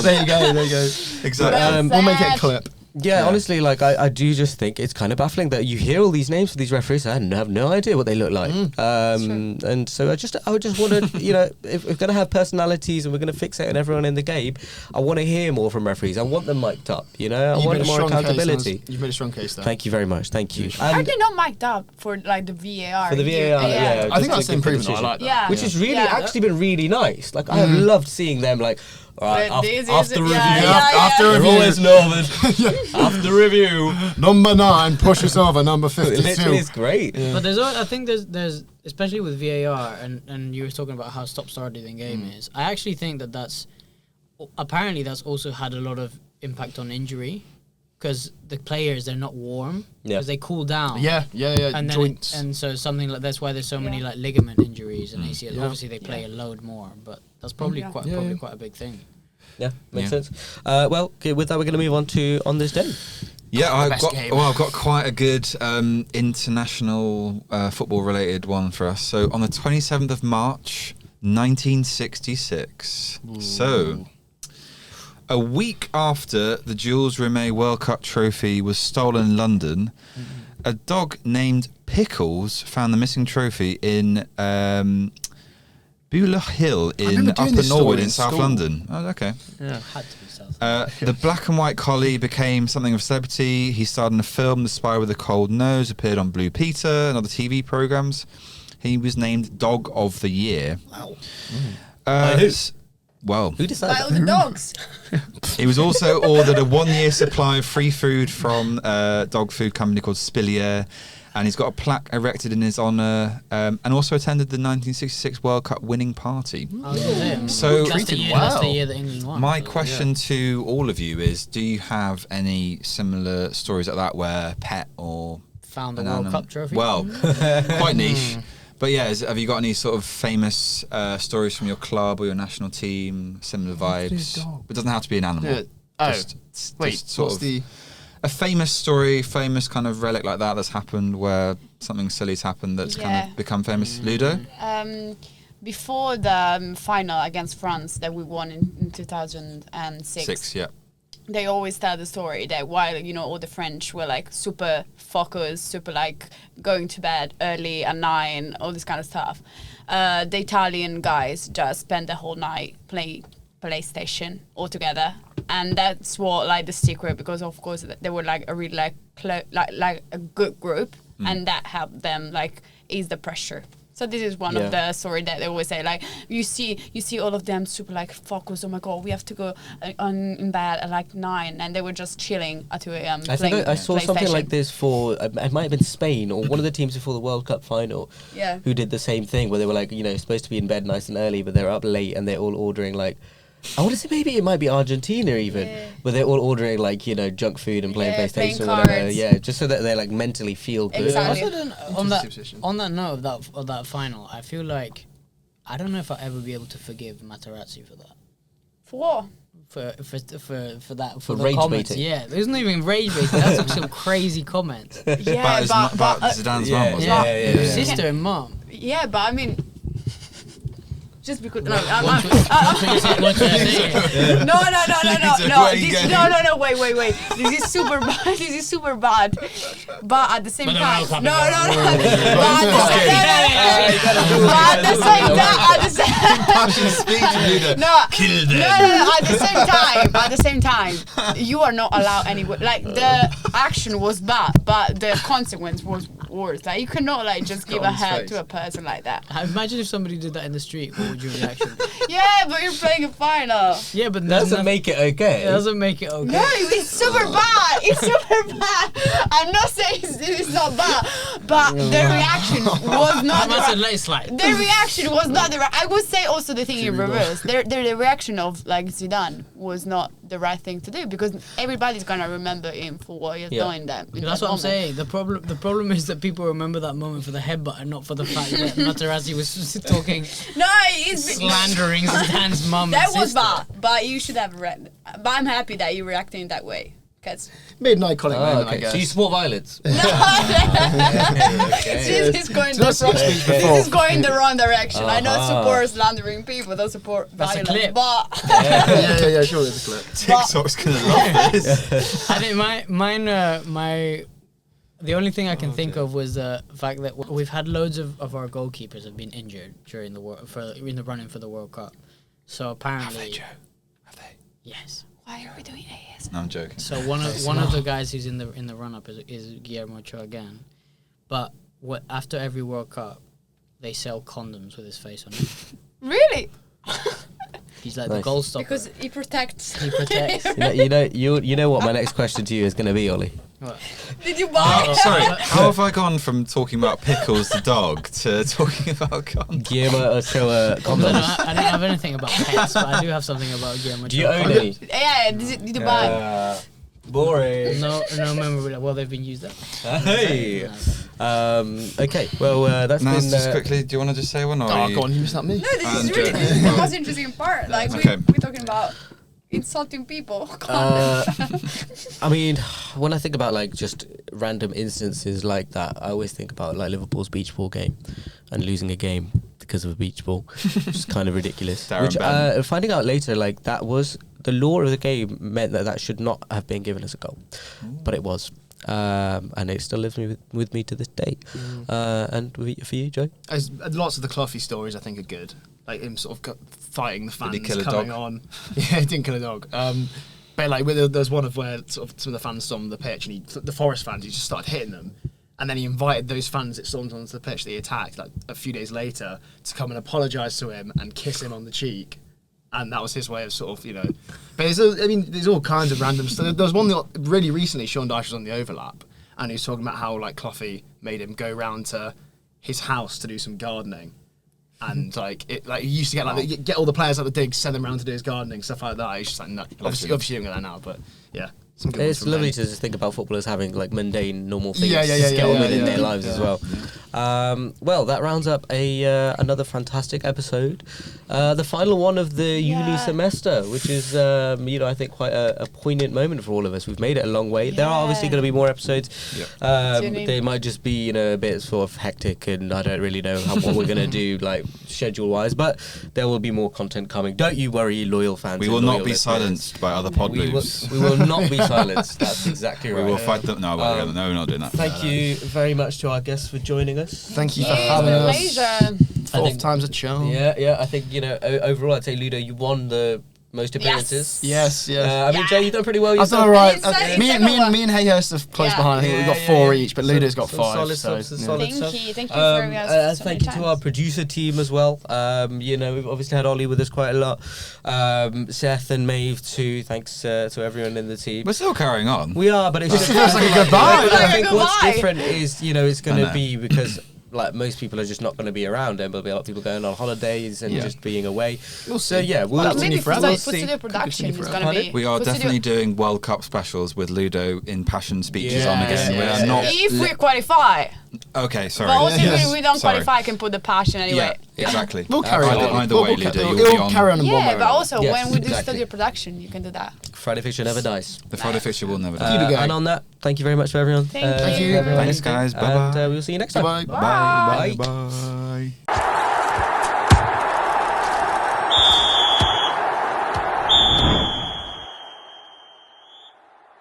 There you go. Exactly. We'll make it a clip. Yeah, honestly, like I do just think it's kind of baffling that you hear all these names for these referees. I have no idea what they look like. And so I would just want to, you know, if we're going to have personalities and we're going to fixate on everyone in the game, I want to hear more from referees. I want them mic'd up, you know. I want more accountability. You've made a strong case there. Thank you very much. Thank you. Are they not mic'd up for like the VAR? For the VAR, yeah. I think that's an improvement. I like that. Yeah. Which has really actually been really nice. Like I have loved seeing them like. Right, after review. After review. You're always Norman. After review. Number 9 pushes over number 52. Literally, it's great. Yeah. But I think there's especially with VAR and you were talking about how stop-started the game is. I actually think that's apparently that's also had a lot of impact on injury because the players, they're not warm because they cool down. Yeah. And joints. And so something like that's why there's so many like ligament injuries and ACL. Yeah. Obviously they play a load more, but that's probably quite a big thing. Yeah, makes sense. Well, okay, with that, we're going to move on to On This Day. Yeah, I've got quite a good international football-related one for us. So on the 27th of March, 1966. Ooh. So a week after the Jules Rimet World Cup trophy was stolen in London, a dog named Pickles found the missing trophy in Beulah Hill in Upper Norwood in South London. Oh, okay. Yeah, had to be South. The black and white collie became something of a celebrity. He starred in a film, The Spy with a Cold Nose, appeared on Blue Peter and other TV programmes. He was named Dog of the Year. Wow. Who By decided all the dogs. He was also ordered a 1-year supply of free food from a dog food company called Spillier. And he's got a plaque erected in his honour, and also attended the 1966 World Cup winning party. So that's the year that England won. My question to all of you is: do you have any similar stories like that where pet or found the World Cup trophy? Well, quite niche. But yeah, have you got any sort of famous stories from your club or your national team? Similar vibes. It doesn't have to be an animal. A famous story, famous kind of relic like that's happened where something silly's happened that's kind of become famous. Ludo? Before the final against France that we won in 2006, they always tell the story that while, you know, all the French were like super focused, super like going to bed early at 9, all this kind of stuff, the Italian guys just spent the whole night playing PlayStation all together. And that's what like the secret, because of course they were like a really like a good group, and that helped them like ease the pressure. So this is one of the story that they always say, like you see all of them super like focused. Oh my god, we have to go in bed at like 9, and they were just chilling at 2 a.m. I think I saw something like this for it might have been Spain or one of the teams before the World Cup final. Yeah. Who did the same thing where they were like, you know, supposed to be in bed nice and early, but they're up late and they're all ordering like. I want to say maybe it might be Argentina even, where they're all ordering like, you know, junk food and playing PlayStation or whatever. Cards. Yeah, just so that they like mentally feel good. Exactly. On that note of that final, I feel like I don't know if I'll ever be able to forgive Materazzi for that. For what? For that for the rage comments. baiting. Yeah, there's not even rage baiting. That's like some crazy comments. Yeah, but Zidane's mum was His sister and mum. Yeah, but I mean. Just because no, wait. This is super bad. This is super bad. But at the same time, But at the same time, you are not allowed anywhere. Like the action was bad, but the consequence was worse. Like you cannot like just give a hand to a person like that. Imagine if somebody did that in the street. What would your reaction be? Yeah, but you're playing a final. Yeah, but that doesn't make it okay. It doesn't make it okay. No, it's super bad. It's super bad. I'm not saying it's not bad, But the reaction was not. That's a late slide. The reaction was not the right. I would say also the thing in reverse. The reaction of like Zidane was not the right thing to do because everybody's gonna remember him for what he's doing. That's what I'm saying. The problem is that people remember that moment for the headbutt and not for the fact that Materazzi was talking. No, it's slandering Zidane's mum. That was bad, but you should have read. But I'm happy that you reacted in that way. Made an iconic moment, I guess. So you support violence? No. This is going the wrong direction. I know support slandering people, don't support violence. Clip. But yeah, sure, there's a clip. TikTok's gonna love this. I think the only thing I can think of was the fact that we've had loads of our goalkeepers have been injured during in the run-in for the World Cup. So apparently, Have they, Joe? Have they? Yes. why are we doing AS? No, I'm joking. So one of the guys who's in the run-up is Guillermo Ochoa again, but after every World Cup, they sell condoms with his face on it. Really? He's like the goal stopper. Because he protects. He protects. You know what my next question to you is going to be, Ollie. What? Did you buy it? Sorry, how have I gone from talking about Pickles the dog to talking about condoms? Guillermo Ochoa condoms. I don't have anything about pets, but I do have something about Guillermo Ochoa. Do you own any? Yeah, did you buy? Boring. No memorabilia. Well, they've been used up. Hey. Okay. Well, that's Now, been. just quickly, do you want to just say one? Or Oh, go on, you missed that me. No, this is And, really this is the most interesting part. Like Okay. we're talking about insulting people. I mean, when I think about like just random instances like that, I always think about like Liverpool's beach ball game and losing a game because of a beach ball, which is kind of ridiculous. Darren Which Ben. finding out later, like that was the law of the game meant that should not have been given as a goal, but it was. And it still lives with me to this day. And for you, Joe? Lots of the Cloughy stories I think are good. Like him sort of fighting the fans Did he kill a coming dog? on. Yeah, he didn't kill a dog. But like there's one of where sort of some of the fans stormed the pitch and the Forest fans, he just started hitting them. And then he invited those fans that stormed onto the pitch that he attacked like a few days later to come and apologise to him and kiss him on the cheek. And that was his way of sort of, But there's all kinds of random stuff. There was one that really recently, Sean Dyche was on the overlap, and he was talking about how like Cloughy made him go round to his house to do some gardening, and he used to get all the players out the digs, send them around to do his gardening, stuff like that. He's just like, no, obviously you don't get that now, but yeah. Some good ones It's from lovely him. to just think about footballers having like mundane, normal things Yeah, to get on with in their yeah. lives as well. Well, that rounds up another fantastic episode. The final one of the uni semester, which is, I think quite a poignant moment for all of us. We've made it a long way. There are obviously going to be more episodes. They might just be, a bit sort of hectic, and I don't really know what we're going to do, like schedule-wise. But there will be more content coming. Don't you worry, loyal fans. We will not be silenced by other pod boobs. We will not be silenced. That's exactly right. We will fight them. No, we're not doing that. Thank you very much to our guests for joining us. Thank you for having us. Pleasure. Fourth time's a charm. Yeah. I think overall, I'd say Ludo, you won the most appearances. Yes. Jay, you've done pretty well. I've done all right. It's Me and Hayhurst have close behind. I think we've got 4 each, but Ludo's got 5. Solid so, stuff, yeah. solid stuff. Thank you for having us. Thank you to our producer team as well. We've obviously had Ollie with us quite a lot. Seth and Maeve too. Thanks to everyone in the team. We're still carrying on. We are, but it's feels like a goodbye. I think what's Goodbye. different is it's going to be because. Like most people are just not going to be around, and there'll be a lot of people going on holidays and just being away. We'll So see. we'll Maybe continue for forever. studio production is going to Pardon? be. We are for definitely studio- doing World Cup specials with Ludo in passion speeches on again. Yeah. We are not. If we qualify. Okay, sorry. But also if we don't Sorry. qualify, I can put the passion anyway. Yeah, exactly. We'll carry on. Either way, Ludo, you'll be It'll on. carry on in one way Yeah, or but another. also Yes, when we do exactly. studio production, you can do that. Friday Fixture never dies. The Friday Fixture will never Keep it die. going. And on that, thank you very much for everyone. Thank you. everyone Thanks, listening, guys. Bye-bye. And we'll see you next time. Bye. Bye. Bye.